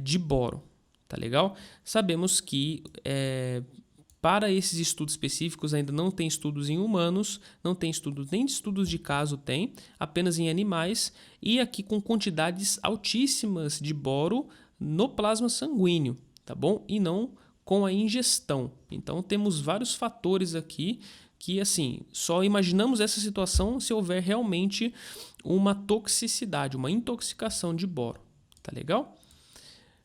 de boro. Tá legal? Sabemos que para esses estudos específicos ainda não tem estudos em humanos, não tem estudos, nem de estudos de caso tem, apenas em animais, e aqui com quantidades altíssimas de boro no plasma sanguíneo, tá bom? E não com a ingestão. Então temos vários fatores aqui que, assim, só imaginamos essa situação se houver realmente uma toxicidade, uma intoxicação de boro, tá legal?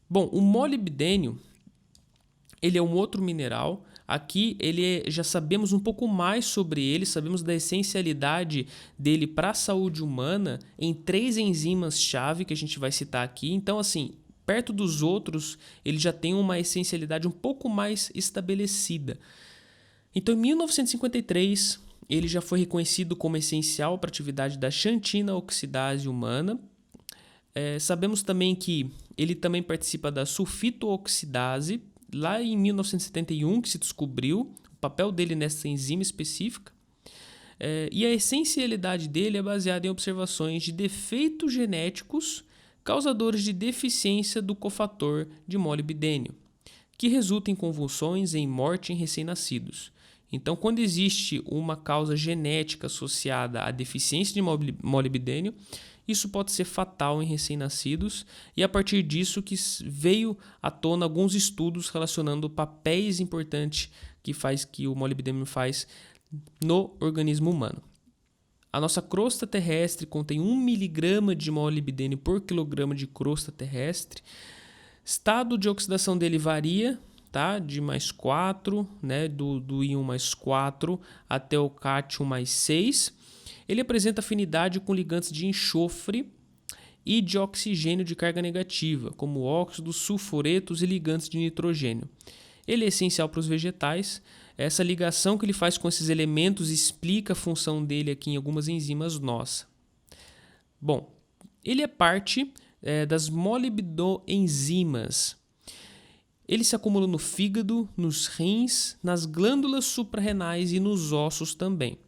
Bom, o molibdênio, ele é um outro mineral. Aqui já sabemos um pouco mais sobre ele, sabemos da essencialidade dele para a saúde humana em 3 enzimas-chave que a gente vai citar aqui. Então, assim, perto dos outros, ele já tem uma essencialidade um pouco mais estabelecida. Então, em 1953, ele já foi reconhecido como essencial para a atividade da xantina oxidase humana. Sabemos também que ele também participa da sulfitooxidase, lá em 1971 que se descobriu o papel dele nessa enzima específica. E a essencialidade dele é baseada em observações de defeitos genéticos causadores de deficiência do cofator de molibdênio, que resulta em convulsões e em morte em recém-nascidos. Então, quando existe uma causa genética associada à deficiência de molibdênio, isso pode ser fatal em recém-nascidos, e a partir disso que veio à tona alguns estudos relacionando papéis importantes que o molibdênio faz no organismo humano. A nossa crosta terrestre contém 1 mg de molibdênio por quilograma de crosta terrestre. Estado de oxidação dele varia, tá? De mais 4, né? do íon mais 4 até o cátion mais 6. Ele apresenta afinidade com ligantes de enxofre e de oxigênio de carga negativa, como óxidos, sulfuretos e ligantes de nitrogênio. Ele é essencial para os vegetais. Essa ligação que ele faz com esses elementos explica a função dele aqui em algumas enzimas nossas. Bom, ele é parte das molibdoenzimas. Ele se acumula no fígado, nos rins, nas glândulas suprarrenais e nos ossos também.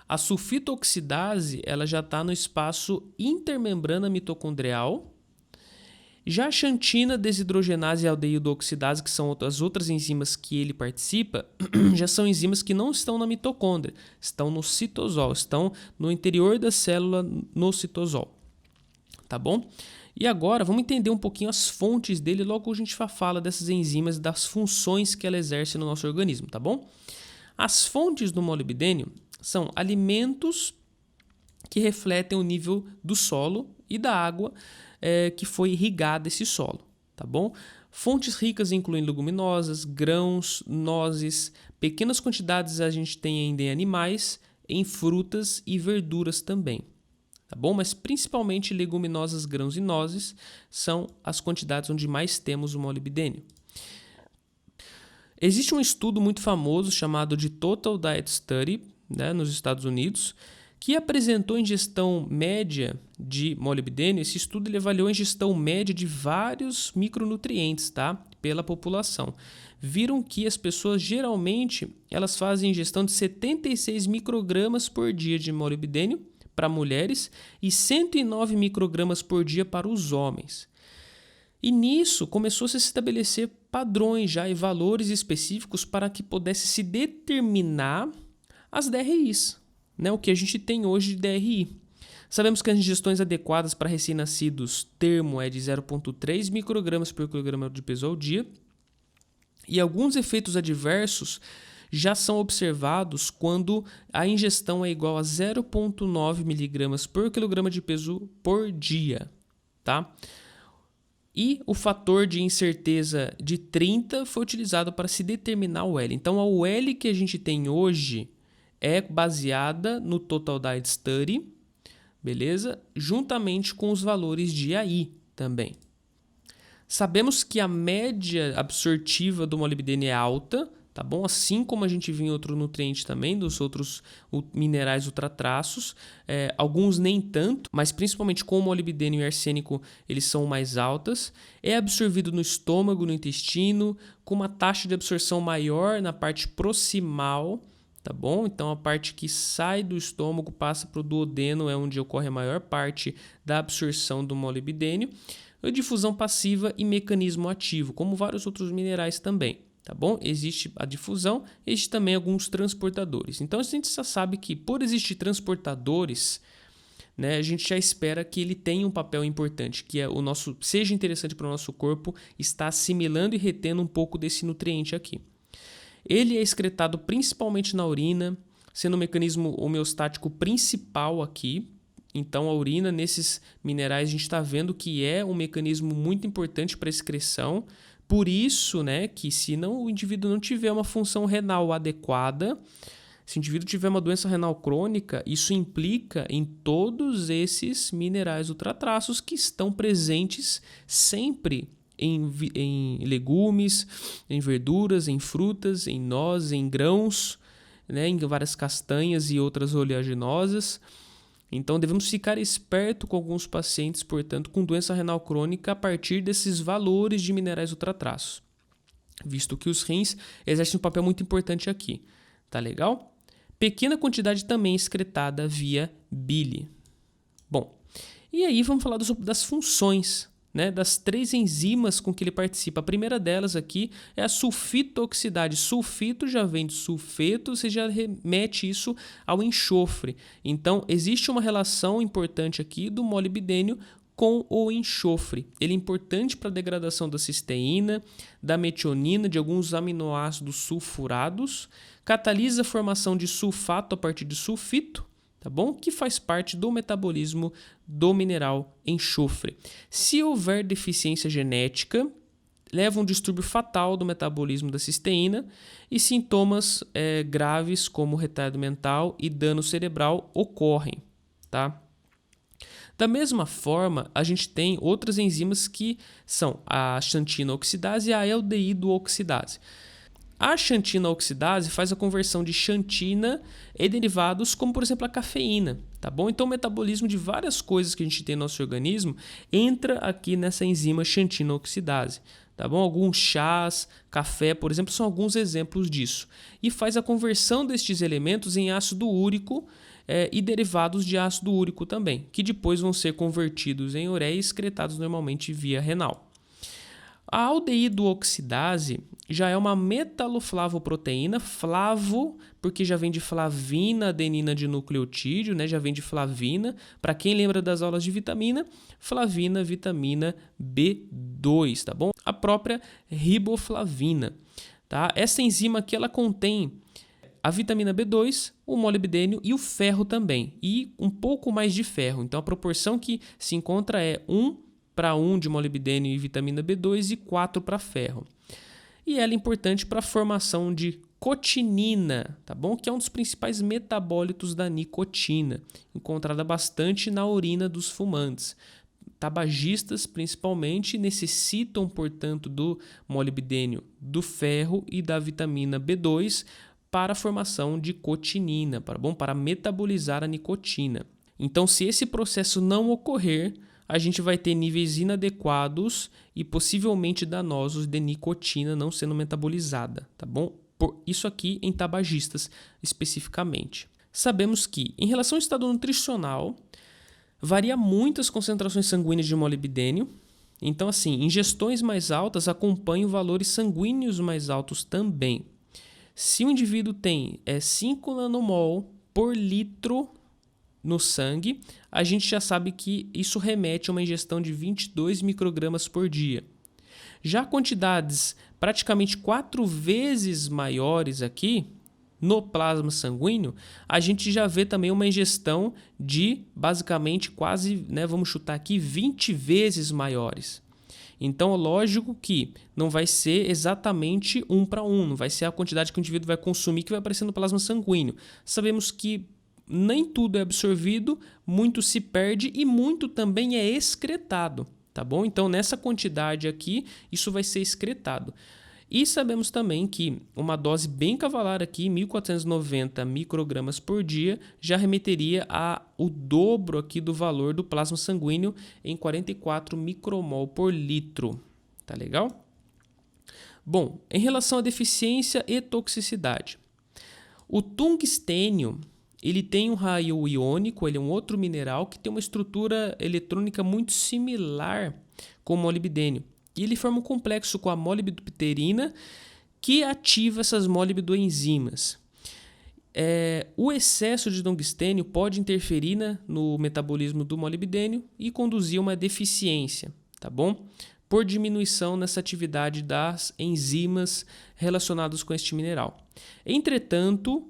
A sulfitooxidase ela já está no espaço intermembrana mitocondrial. Já a xantina, desidrogenase e aldeído-oxidase, que são as outras enzimas que ele participa, já são enzimas que não estão na mitocôndria, estão no citosol, estão no interior da célula no citosol. Tá bom? E agora vamos entender um pouquinho as fontes dele, logo a gente fala dessas enzimas, das funções que ela exerce no nosso organismo, tá bom? As fontes do molibdênio são alimentos que refletem o nível do solo e da água que foi irrigada esse solo, tá bom? Fontes ricas incluem leguminosas, grãos, nozes, pequenas quantidades a gente tem ainda em animais, em frutas e verduras também, tá bom? Mas principalmente leguminosas, grãos e nozes são as quantidades onde mais temos o molibdênio. Existe um estudo muito famoso chamado de Total Diet Study, né, nos Estados Unidos, que apresentou ingestão média de molibdênio. Esse estudo ele avaliou a ingestão média de vários micronutrientes, tá, pela população. Viram que as pessoas geralmente elas fazem ingestão de 76 microgramas por dia de molibdênio para mulheres e 109 microgramas por dia para os homens. E nisso começou a se estabelecer padrões já e valores específicos para que pudesse se determinar as DRIs, né, o que a gente tem hoje de DRI. Sabemos que as ingestões adequadas para recém-nascidos termo é de 0,3 microgramas por quilograma de peso ao dia, e alguns efeitos adversos já são observados quando a ingestão é igual a 0,9 miligramas por quilograma de peso por dia, tá? E o fator de incerteza de 30 foi utilizado para se determinar o L. Então, a UL que a gente tem hoje é baseada no Total Diet Study, beleza? Juntamente com os valores de AI também. Sabemos que a média absortiva do molibdênio é alta, tá bom? Assim como a gente viu em outro nutriente também, dos outros minerais ultratraços, alguns nem tanto, mas principalmente com o molibdênio e arsênico eles são mais altas. É absorvido no estômago, no intestino, com uma taxa de absorção maior na parte proximal, tá bom? Então a parte que sai do estômago passa para o duodeno, é onde ocorre a maior parte da absorção do molibdênio. A difusão passiva e mecanismo ativo, como vários outros minerais também, tá bom? Existe a difusão, existe também alguns transportadores. Então a gente já sabe que por existir transportadores, né, a gente já espera que ele tenha um papel importante, que é seja interessante para o nosso corpo estar assimilando e retendo um pouco desse nutriente aqui. Ele é excretado principalmente na urina, sendo o mecanismo homeostático principal aqui. Então, a urina, nesses minerais, a gente está vendo que é um mecanismo muito importante para a excreção. Por isso, né, que se o indivíduo não tiver uma função renal adequada, se o indivíduo tiver uma doença renal crônica, isso implica em todos esses minerais ultratraços que estão presentes sempre em legumes, em verduras, em frutas, em nozes, em grãos, né, em várias castanhas e outras oleaginosas. Então, devemos ficar esperto com alguns pacientes, portanto, com doença renal crônica a partir desses valores de minerais ultratraços, visto que os rins exercem um papel muito importante aqui. Tá legal? Pequena quantidade também excretada via bile. Bom, e aí vamos falar das funções, né, das 3 enzimas com que ele participa. A primeira delas aqui é a sulfitooxidase. Sulfito já vem de sulfeto, você já remete isso ao enxofre. Então, existe uma relação importante aqui do molibdênio com o enxofre. Ele é importante para a degradação da cisteína, da metionina, de alguns aminoácidos sulfurados, catalisa a formação de sulfato a partir de sulfito, tá bom? Que faz parte do metabolismo do mineral enxofre. Se houver deficiência genética, leva a um distúrbio fatal do metabolismo da cisteína e sintomas graves como retardo mental e dano cerebral ocorrem, tá? Da mesma forma, a gente tem outras enzimas que são a xantina-oxidase e a aldeído-oxidase. A xantina-oxidase faz a conversão de xantina e derivados, como por exemplo a cafeína, tá bom? Então o metabolismo de várias coisas que a gente tem no nosso organismo entra aqui nessa enzima xantina-oxidase, tá bom? Alguns chás, café, por exemplo, são alguns exemplos disso. E faz a conversão destes elementos em ácido úrico e derivados de ácido úrico também, que depois vão ser convertidos em ureia e excretados normalmente via renal. A aldeído-oxidase já é uma metaloflavoproteína, flavo, porque já vem de flavina, adenina de nucleotídeo, né? Já vem de flavina. Para quem lembra das aulas de vitamina, flavina, vitamina B2, tá bom? A própria riboflavina, tá? Essa enzima aqui, ela contém a vitamina B2, o molibdênio e o ferro também, e um pouco mais de ferro. Então, a proporção que se encontra é 1:1 de molibdênio e vitamina B2 e 4 para ferro. E ela é importante para a formação de cotinina, tá bom? Que é um dos principais metabólitos da nicotina, encontrada bastante na urina dos fumantes. Tabagistas, principalmente, necessitam, portanto, do molibdênio, do ferro e da vitamina B2 para a formação de cotinina, tá bom? Para metabolizar a nicotina. Então, se esse processo não ocorrer, a gente vai ter níveis inadequados e possivelmente danosos de nicotina não sendo metabolizada, tá bom? Por isso aqui em tabagistas especificamente. Sabemos que, em relação ao estado nutricional, varia muito as concentrações sanguíneas de molibdênio. Então, assim, ingestões mais altas acompanham valores sanguíneos mais altos também. Se o indivíduo tem 5 nanomol por litro no sangue, a gente já sabe que isso remete a uma ingestão de 22 microgramas por dia. Já quantidades praticamente 4 vezes maiores aqui, no plasma sanguíneo, a gente já vê também uma ingestão de basicamente quase, vamos chutar aqui, 20 vezes maiores. Então, lógico que não vai ser exatamente 1:1, não vai ser a quantidade que o indivíduo vai consumir que vai aparecer no plasma sanguíneo. Sabemos que nem tudo é absorvido, muito se perde e muito também é excretado, tá bom? Então, nessa quantidade aqui, isso vai ser excretado. E sabemos também que uma dose bem cavalar aqui, 1.490 microgramas por dia, já remeteria ao dobro aqui do valor do plasma sanguíneo em 44 micromol por litro. Tá legal? Bom, em relação à deficiência e toxicidade. O tungstênio, ele tem um raio iônico, ele é um outro mineral que tem uma estrutura eletrônica muito similar com o molibdênio. E ele forma um complexo com a molibdopterina que ativa essas molibdoenzimas. O excesso de tungstênio pode interferir, né, no metabolismo do molibdênio e conduzir a uma deficiência, tá bom? Por diminuição nessa atividade das enzimas relacionadas com este mineral. Entretanto,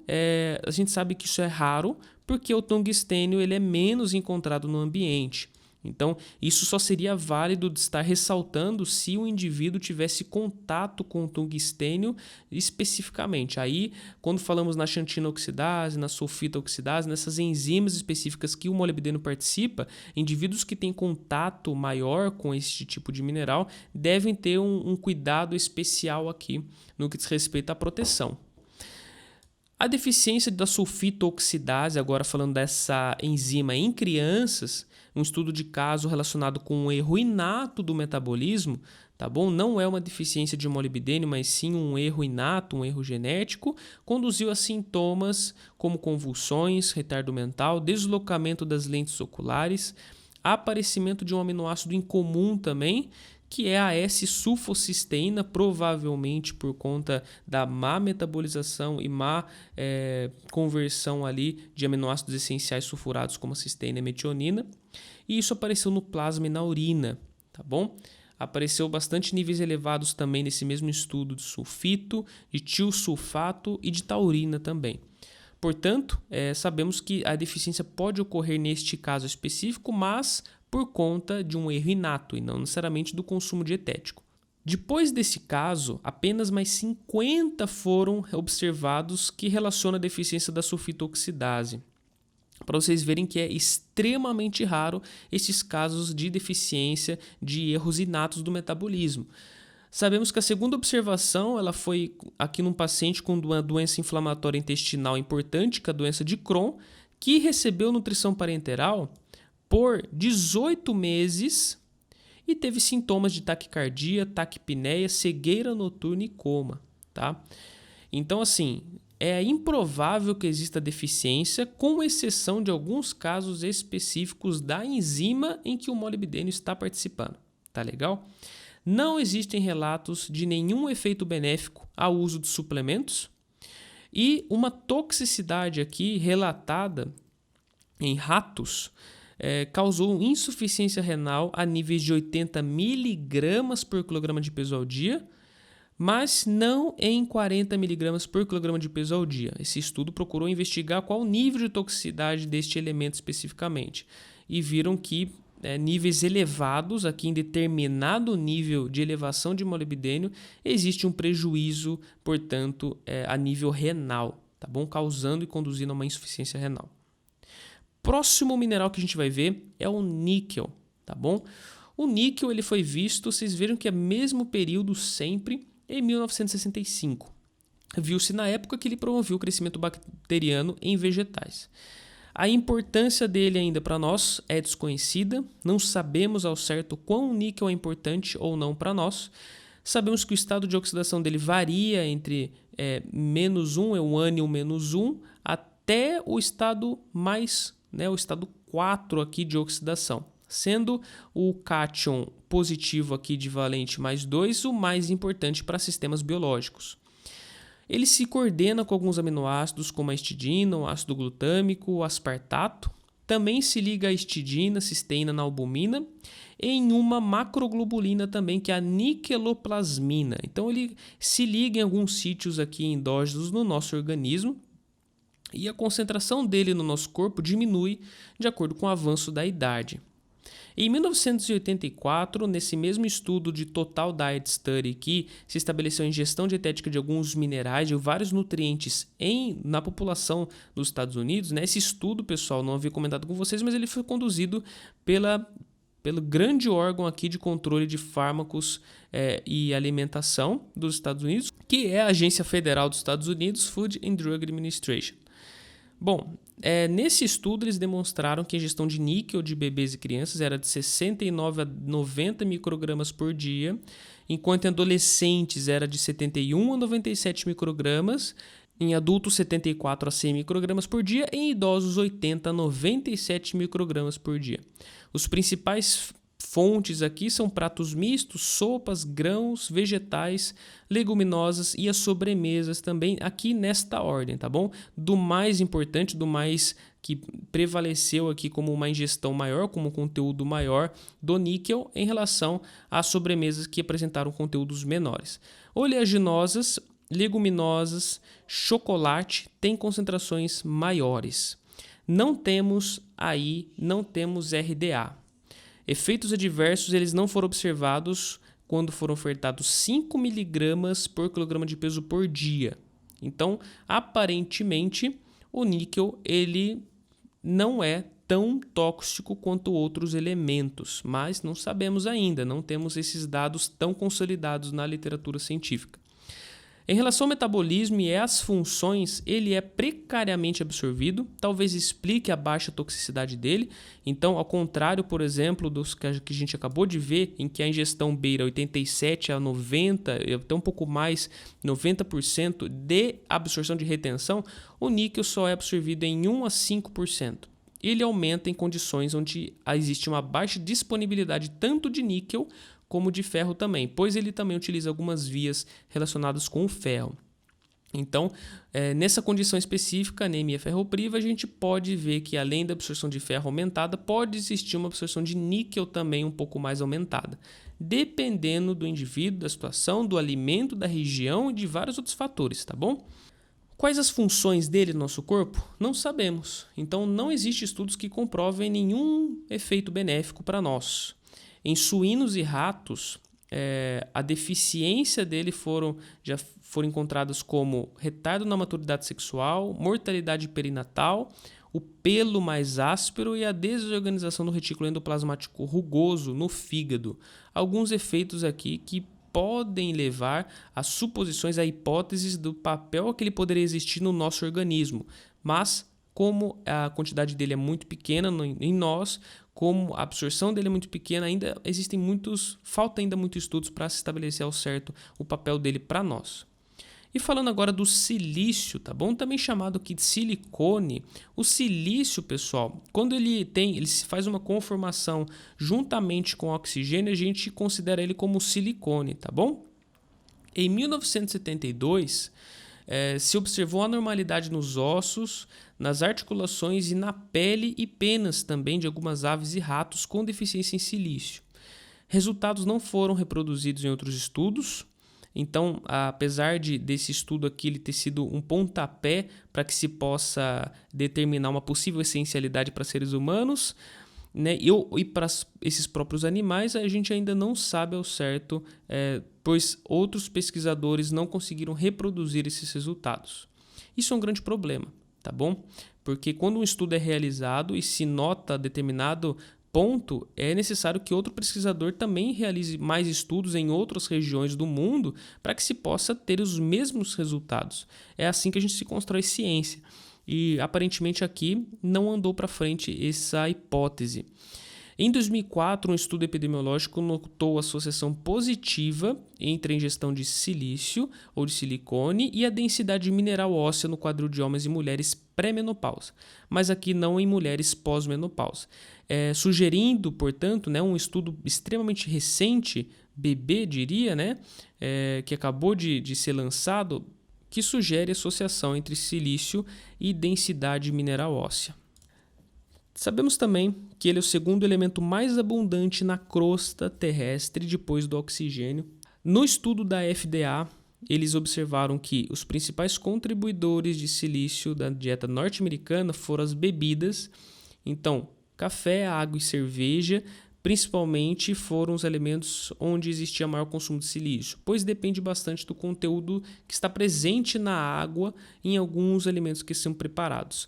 a gente sabe que isso é raro porque o tungstênio ele é menos encontrado no ambiente. Então, isso só seria válido de estar ressaltando se o indivíduo tivesse contato com o tungstênio especificamente. Aí, quando falamos na xantina oxidase, na sulfita oxidase, nessas enzimas específicas que o molibdênio participa, indivíduos que têm contato maior com este tipo de mineral devem ter um cuidado especial aqui no que diz respeito à proteção. A deficiência da sulfita oxidase, agora falando dessa enzima em crianças, um estudo de caso relacionado com um erro inato do metabolismo, tá bom? Não é uma deficiência de molibdênio, mas sim um erro inato, um erro genético, conduziu a sintomas como convulsões, retardo mental, deslocamento das lentes oculares, aparecimento de um aminoácido incomum também, que é a S-sulfocisteína, provavelmente por conta da má metabolização e má conversão ali de aminoácidos essenciais sulfurados como a cisteína e a metionina. E isso apareceu no plasma e na urina, tá bom? Apareceu bastante níveis elevados também nesse mesmo estudo de sulfito, de tiosulfato e de taurina também. Portanto, sabemos que a deficiência pode ocorrer neste caso específico, mas por conta de um erro inato e não necessariamente do consumo dietético. Depois desse caso, apenas mais 50 foram observados que relacionam a deficiência da sulfitoxidase. Para vocês verem que é extremamente raro esses casos de deficiência de erros inatos do metabolismo. Sabemos que a segunda observação ela foi aqui num paciente com uma doença inflamatória intestinal importante, que é a doença de Crohn, que recebeu nutrição parenteral por 18 meses e teve sintomas de taquicardia, taquipneia, cegueira noturna e coma, tá? Então, assim, é improvável que exista deficiência, com exceção de alguns casos específicos da enzima em que o molibdênio está participando, tá legal? Não existem relatos de nenhum efeito benéfico ao uso de suplementos e uma toxicidade aqui relatada em ratos causou insuficiência renal a níveis de 80 miligramas por quilograma de peso ao dia, mas não em 40 miligramas por quilograma de peso ao dia. Esse estudo procurou investigar qual o nível de toxicidade deste elemento especificamente e viram que níveis elevados, aqui em determinado nível de elevação de molibdênio, existe um prejuízo, portanto, a nível renal, tá bom? Causando e conduzindo a uma insuficiência renal. Próximo mineral que a gente vai ver é o níquel, tá bom? O níquel ele foi visto, vocês viram que é mesmo período sempre, em 1965. Viu-se na época que ele promoveu o crescimento bacteriano em vegetais. A importância dele ainda para nós é desconhecida, não sabemos ao certo quão o níquel é importante ou não para nós. Sabemos que o estado de oxidação dele varia entre -1, é o ânion -1, até o estado o estado 4 aqui de oxidação, sendo o cátion positivo aqui de valente +2 o mais importante para sistemas biológicos. Ele se coordena com alguns aminoácidos como a histidina, o ácido glutâmico, o aspartato. Também se liga a histidina, cisteína na albumina, em uma macroglobulina também, que é a niqueloplasmina. Então ele se liga em alguns sítios aqui endógenos no nosso organismo e a concentração dele no nosso corpo diminui de acordo com o avanço da idade. Em 1984, nesse mesmo estudo de Total Diet Study, que se estabeleceu a ingestão dietética de alguns minerais e vários nutrientes na população dos Estados Unidos, né? Esse estudo, pessoal, não havia comentado com vocês, mas ele foi conduzido pelo grande órgão aqui de controle de fármacos e alimentação dos Estados Unidos, que é a Agência Federal dos Estados Unidos, Food and Drug Administration. Bom, nesse estudo eles demonstraram que a ingestão de níquel de bebês e crianças era de 69 a 90 microgramas por dia, enquanto em adolescentes era de 71 a 97 microgramas, em adultos 74 a 100 microgramas por dia e em idosos 80 a 97 microgramas por dia. Os principais fontes aqui são pratos mistos, sopas, grãos, vegetais, leguminosas e as sobremesas também aqui nesta ordem, tá bom? Do mais importante, do mais que prevaleceu aqui como uma ingestão maior, como um conteúdo maior do níquel em relação às sobremesas que apresentaram conteúdos menores. Oleaginosas, leguminosas, chocolate têm concentrações maiores. Não temos RDA. Efeitos adversos eles não foram observados quando foram ofertados 5 mg por quilograma de peso por dia. Então, aparentemente, o níquel ele não é tão tóxico quanto outros elementos, mas não sabemos ainda, não temos esses dados tão consolidados na literatura científica. Em relação ao metabolismo e às funções, ele é precariamente absorvido, talvez explique a baixa toxicidade dele. Então, ao contrário, por exemplo, dos que a gente acabou de ver, em que a ingestão beira 87 a 90, até um pouco mais, 90% de absorção de retenção, o níquel só é absorvido em 1 a 5%. Ele aumenta em condições onde existe uma baixa disponibilidade tanto de níquel como de ferro também, pois ele também utiliza algumas vias relacionadas com o ferro. Então, nessa condição específica, anemia ferropriva, a gente pode ver que além da absorção de ferro aumentada, pode existir uma absorção de níquel também um pouco mais aumentada, dependendo do indivíduo, da situação, do alimento, da região e de vários outros fatores, tá bom? Quais as funções dele no nosso corpo? Não sabemos. Então, não existem estudos que comprovem nenhum efeito benéfico para nós. Em suínos e ratos, a deficiência dele já foram encontradas como retardo na maturidade sexual, mortalidade perinatal, o pelo mais áspero e a desorganização do retículo endoplasmático rugoso no fígado. Alguns efeitos aqui que podem levar a suposições, a hipóteses do papel que ele poderia existir no nosso organismo, mas como a quantidade dele é muito pequena em nós, como a absorção dele é muito pequena, falta ainda muitos estudos para se estabelecer ao certo o papel dele para nós. E falando agora do silício, tá bom? Também chamado aqui de silicone. O silício, pessoal, quando ele se faz uma conformação juntamente com oxigênio, a gente considera ele como silicone, tá bom? Em 1972, se observou anormalidade nos ossos, nas articulações e na pele e penas também de algumas aves e ratos com deficiência em silício. Resultados não foram reproduzidos em outros estudos. Então, apesar desse estudo aqui ele ter sido um pontapé para que se possa determinar uma possível essencialidade para seres humanos, né, e para esses próprios animais, a gente ainda não sabe ao certo, pois outros pesquisadores não conseguiram reproduzir esses resultados. Isso é um grande problema, tá bom? Porque quando um estudo é realizado e se nota determinado ponto, é necessário que outro pesquisador também realize mais estudos em outras regiões do mundo para que se possa ter os mesmos resultados. É assim que a gente se constrói ciência. E aparentemente aqui não andou para frente essa hipótese. Em 2004, um estudo epidemiológico notou associação positiva entre a ingestão de silício ou de silicone e a densidade mineral óssea no quadril de homens e mulheres pré-menopausa, mas aqui não em mulheres pós-menopausa. Sugerindo, portanto, um estudo extremamente recente, bebê diria, que acabou de ser lançado, que sugere associação entre silício e densidade mineral óssea. Sabemos também que ele é o segundo elemento mais abundante na crosta terrestre depois do oxigênio. No estudo da FDA, eles observaram que os principais contribuidores de silício da dieta norte-americana foram as bebidas. Então, café, água e cerveja, principalmente, foram os alimentos onde existia maior consumo de silício, pois depende bastante do conteúdo que está presente na água em alguns alimentos que são preparados,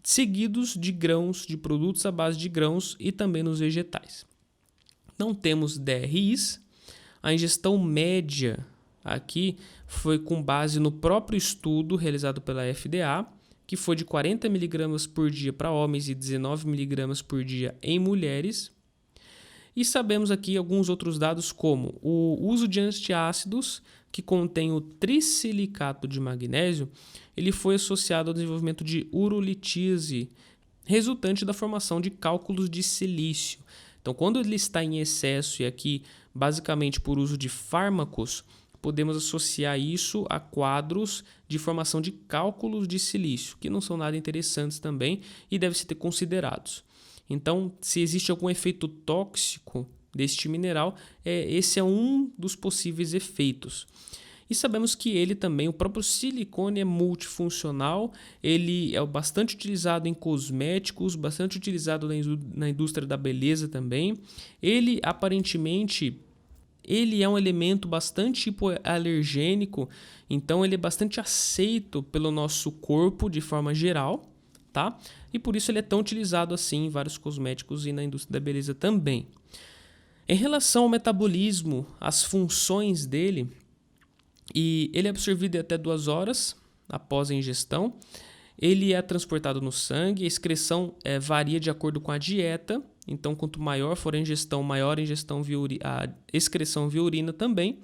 seguidos de grãos, de produtos à base de grãos e também nos vegetais. Não temos DRIs. A ingestão média aqui foi com base no próprio estudo realizado pela FDA, que foi de 40 mg por dia para homens e 19 mg por dia em mulheres. E sabemos aqui alguns outros dados como o uso de antiácidos que contém o trissilicato de magnésio, ele foi associado ao desenvolvimento de urolitise, resultante da formação de cálculos de silício. Então, Então, quando ele está em excesso, e aqui basicamente por uso de fármacos, podemos associar isso a quadros de formação de cálculos de silício, que não são nada interessantes também e devem ser considerados. Então, se existe algum efeito tóxico deste mineral, esse é um dos possíveis efeitos. E sabemos que ele também, o próprio silicone, é multifuncional, ele é bastante utilizado em cosméticos, bastante utilizado na indústria da beleza também. Ele, aparentemente, ele é um elemento bastante hipoalergênico, então ele é bastante aceito pelo nosso corpo de forma geral, tá? E por isso ele é tão utilizado assim em vários cosméticos e na indústria da beleza também. Em relação ao metabolismo, as funções dele, e ele é absorvido em até 2 horas após a ingestão. Ele é transportado no sangue, a excreção varia de acordo com a dieta. Então, quanto maior for a ingestão, maior a excreção via urina também.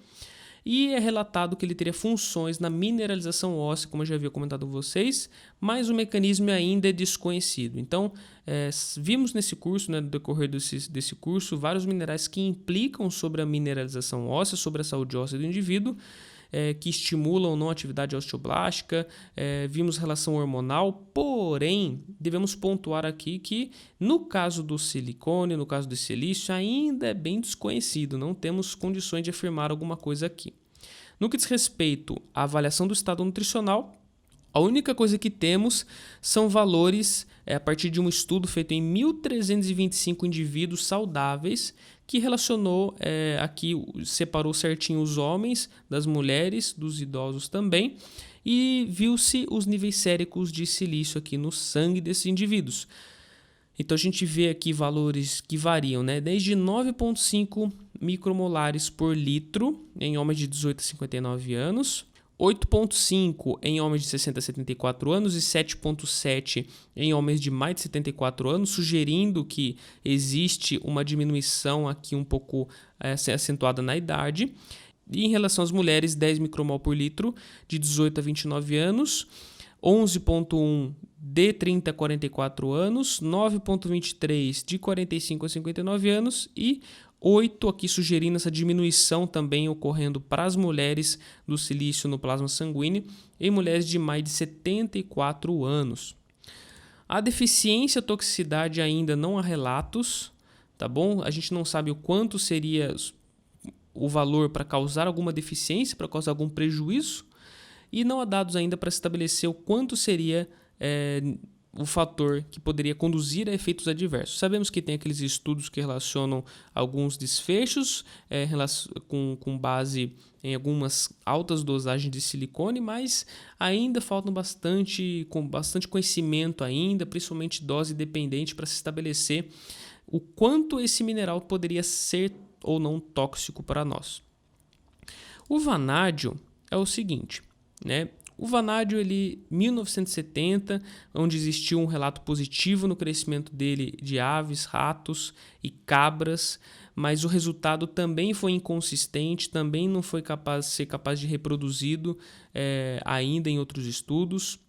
E é relatado que ele teria funções na mineralização óssea, como eu já havia comentado com vocês, mas o mecanismo ainda é desconhecido. Então, vimos nesse curso, no decorrer desse curso, vários minerais que implicam sobre a mineralização óssea, sobre a saúde óssea do indivíduo, que estimulam ou não a atividade osteoblástica, vimos relação hormonal, porém, devemos pontuar aqui que no caso do silicone, no caso do silício, ainda é bem desconhecido, não temos condições de afirmar alguma coisa aqui. No que diz respeito à avaliação do estado nutricional, a única coisa que temos são valores a partir de um estudo feito em 1.325 indivíduos saudáveis que relacionou aqui, separou certinho os homens das mulheres, dos idosos também, e viu-se os níveis séricos de silício aqui no sangue desses indivíduos. Então a gente vê aqui valores que variam, né? Desde 9,5 micromolares por litro em homens de 18 a 59 anos, 8,5 em homens de 60 a 74 anos e 7,7 em homens de mais de 74 anos, sugerindo que existe uma diminuição aqui um pouco acentuada na idade. E em relação às mulheres, 10 micromol por litro de 18 a 29 anos, 11,1 de 30 a 44 anos, 9,23 de 45 a 59 anos e 8 aqui sugerindo essa diminuição também ocorrendo para as mulheres do silício no plasma sanguíneo em mulheres de mais de 74 anos. A deficiência toxicidade ainda não há relatos, tá bom? A gente não sabe o quanto seria o valor para causar alguma deficiência, para causar algum prejuízo, e não há dados ainda para estabelecer o quanto seria o fator que poderia conduzir a efeitos adversos. Sabemos que tem aqueles estudos que relacionam alguns desfechos com base em algumas altas dosagens de silicone, mas ainda faltam bastante conhecimento ainda, principalmente dose dependente, para se estabelecer o quanto esse mineral poderia ser ou não tóxico para nós. O vanádio é o seguinte, né? O vanádio, 1970, onde existiu um relato positivo no crescimento dele de aves, ratos e cabras, mas o resultado também foi inconsistente, também não foi capaz de reproduzido ainda em outros estudos.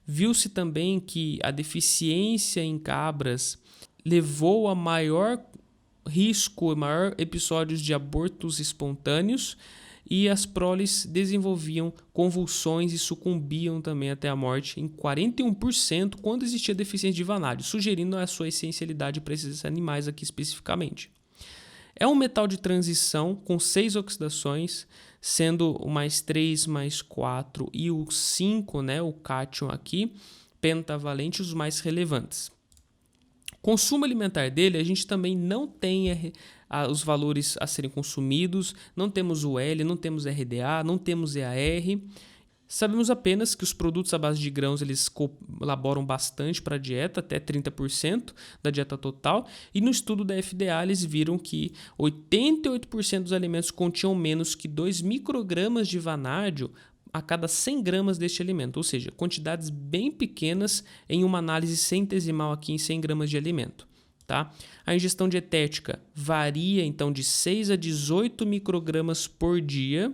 Viu-se também que a deficiência em cabras levou a maior risco, maior episódios de abortos espontâneos, e as proles desenvolviam convulsões e sucumbiam também até a morte em 41% quando existia deficiência de vanádio, sugerindo a sua essencialidade para esses animais aqui especificamente. É um metal de transição com 6 oxidações, sendo o +3, +4 e o 5, né, o cátion aqui, pentavalente, os mais relevantes. Consumo alimentar dele, a gente também não tem os valores a serem consumidos, não temos o L, não temos RDA, não temos EAR. Sabemos apenas que os produtos à base de grãos eles colaboram bastante para a dieta, até 30% da dieta total, e no estudo da FDA eles viram que 88% dos alimentos continham menos que 2 microgramas de vanádio a cada 100 gramas deste alimento, ou seja, quantidades bem pequenas em uma análise centesimal aqui em 100 gramas de alimento. Tá? A ingestão dietética varia então de 6 a 18 microgramas por dia,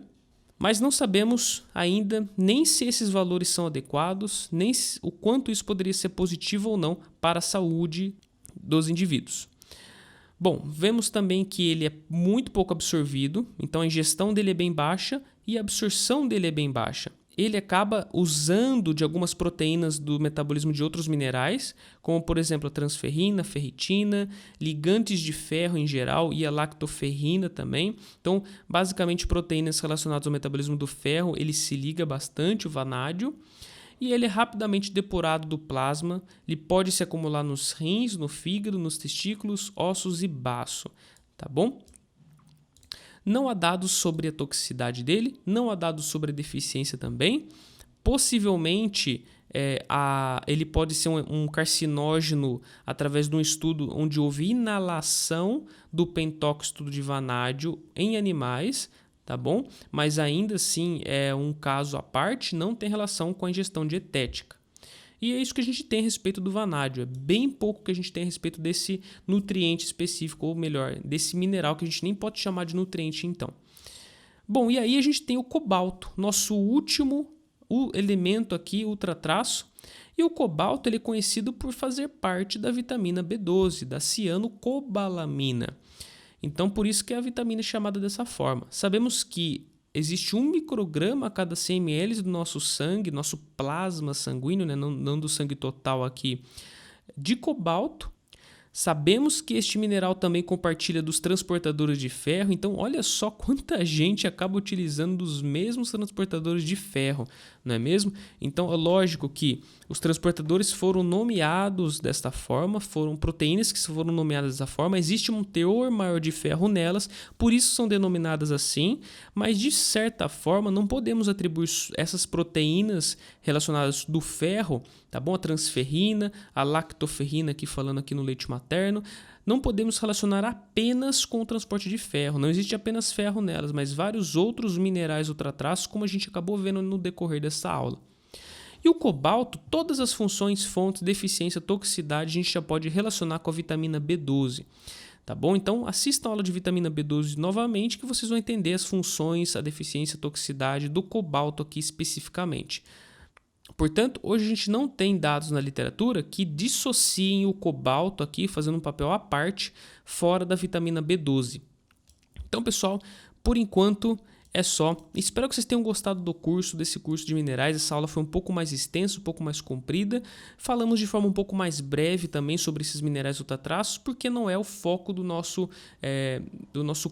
mas não sabemos ainda nem se esses valores são adequados, nem o quanto isso poderia ser positivo ou não para a saúde dos indivíduos. Bom, vemos também que ele é muito pouco absorvido, então a ingestão dele é bem baixa e a absorção dele é bem baixa. Ele acaba usando de algumas proteínas do metabolismo de outros minerais, como por exemplo a transferrina, ferritina, ligantes de ferro em geral e a lactoferrina também. Então, basicamente proteínas relacionadas ao metabolismo do ferro, ele se liga bastante, o vanádio. E ele é rapidamente depurado do plasma, ele pode se acumular nos rins, no fígado, nos testículos, ossos e baço, tá bom? Não há dados sobre a toxicidade dele, não há dados sobre a deficiência também. Possivelmente, ele pode ser um carcinógeno através de um estudo onde houve inalação do pentóxido de vanádio em animais, tá bom? Mas ainda assim é um caso à parte, não tem relação com a ingestão dietética. E é isso que a gente tem a respeito do vanádio. É bem pouco que a gente tem a respeito desse nutriente específico, ou melhor, desse mineral que a gente nem pode chamar de nutriente então. Bom, e aí a gente tem o cobalto, nosso último elemento aqui, ultratraço. E o cobalto ele é conhecido por fazer parte da vitamina B12, da cianocobalamina. Então, por isso que a vitamina é chamada dessa forma. Sabemos que existe 1 micrograma a cada 100 ml do nosso sangue, nosso plasma sanguíneo, né? não do sangue total aqui, de cobalto. Sabemos que este mineral também compartilha dos transportadores de ferro, então olha só quanta gente acaba utilizando os mesmos transportadores de ferro, não é mesmo? Então é lógico que os transportadores foram nomeados desta forma, foram proteínas que foram nomeadas dessa forma, existe um teor maior de ferro nelas, por isso são denominadas assim, mas de certa forma não podemos atribuir essas proteínas relacionadas do ferro, tá bom? A transferrina, a lactoferrina, aqui falando aqui no leite materno, não podemos relacionar apenas com o transporte de ferro. Não existe apenas ferro nelas, mas vários outros minerais ultratraços, como a gente acabou vendo no decorrer dessa aula. E o cobalto, todas as funções, fontes, deficiência, toxicidade, a gente já pode relacionar com a vitamina B12. Tá bom? Então, assista a aula de vitamina B12 novamente, que vocês vão entender as funções, a deficiência, a toxicidade do cobalto aqui especificamente. Portanto, hoje a gente não tem dados na literatura que dissociem o cobalto aqui, fazendo um papel à parte, fora da vitamina B12. Então, pessoal, por enquanto é só. Espero que vocês tenham gostado desse curso de minerais. Essa aula foi um pouco mais extensa, um pouco mais comprida. Falamos de forma um pouco mais breve também sobre esses minerais ultratraços, porque não é o foco do nosso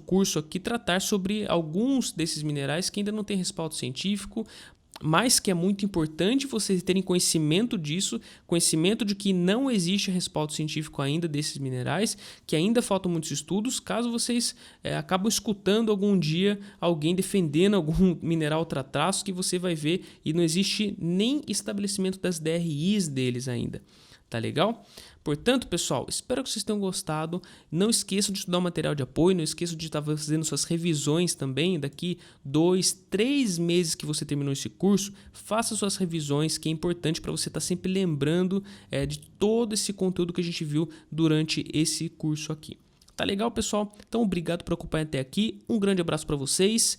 curso aqui tratar sobre alguns desses minerais que ainda não têm respaldo científico, mas que é muito importante vocês terem conhecimento disso, conhecimento de que não existe respaldo científico ainda desses minerais, que ainda faltam muitos estudos, caso vocês acabem escutando algum dia alguém defendendo algum mineral ultratraço, que você vai ver e não existe nem estabelecimento das DRIs deles ainda. Tá legal? Portanto, pessoal, espero que vocês tenham gostado. Não esqueçam de estudar o material de apoio, não esqueçam de estar fazendo suas revisões também. Daqui 2, 3 meses que você terminou esse curso, faça suas revisões, que é importante para você estar sempre lembrando de todo esse conteúdo que a gente viu durante esse curso aqui. Tá legal, pessoal? Então, obrigado por acompanhar até aqui. Um grande abraço para vocês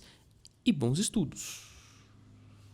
e bons estudos!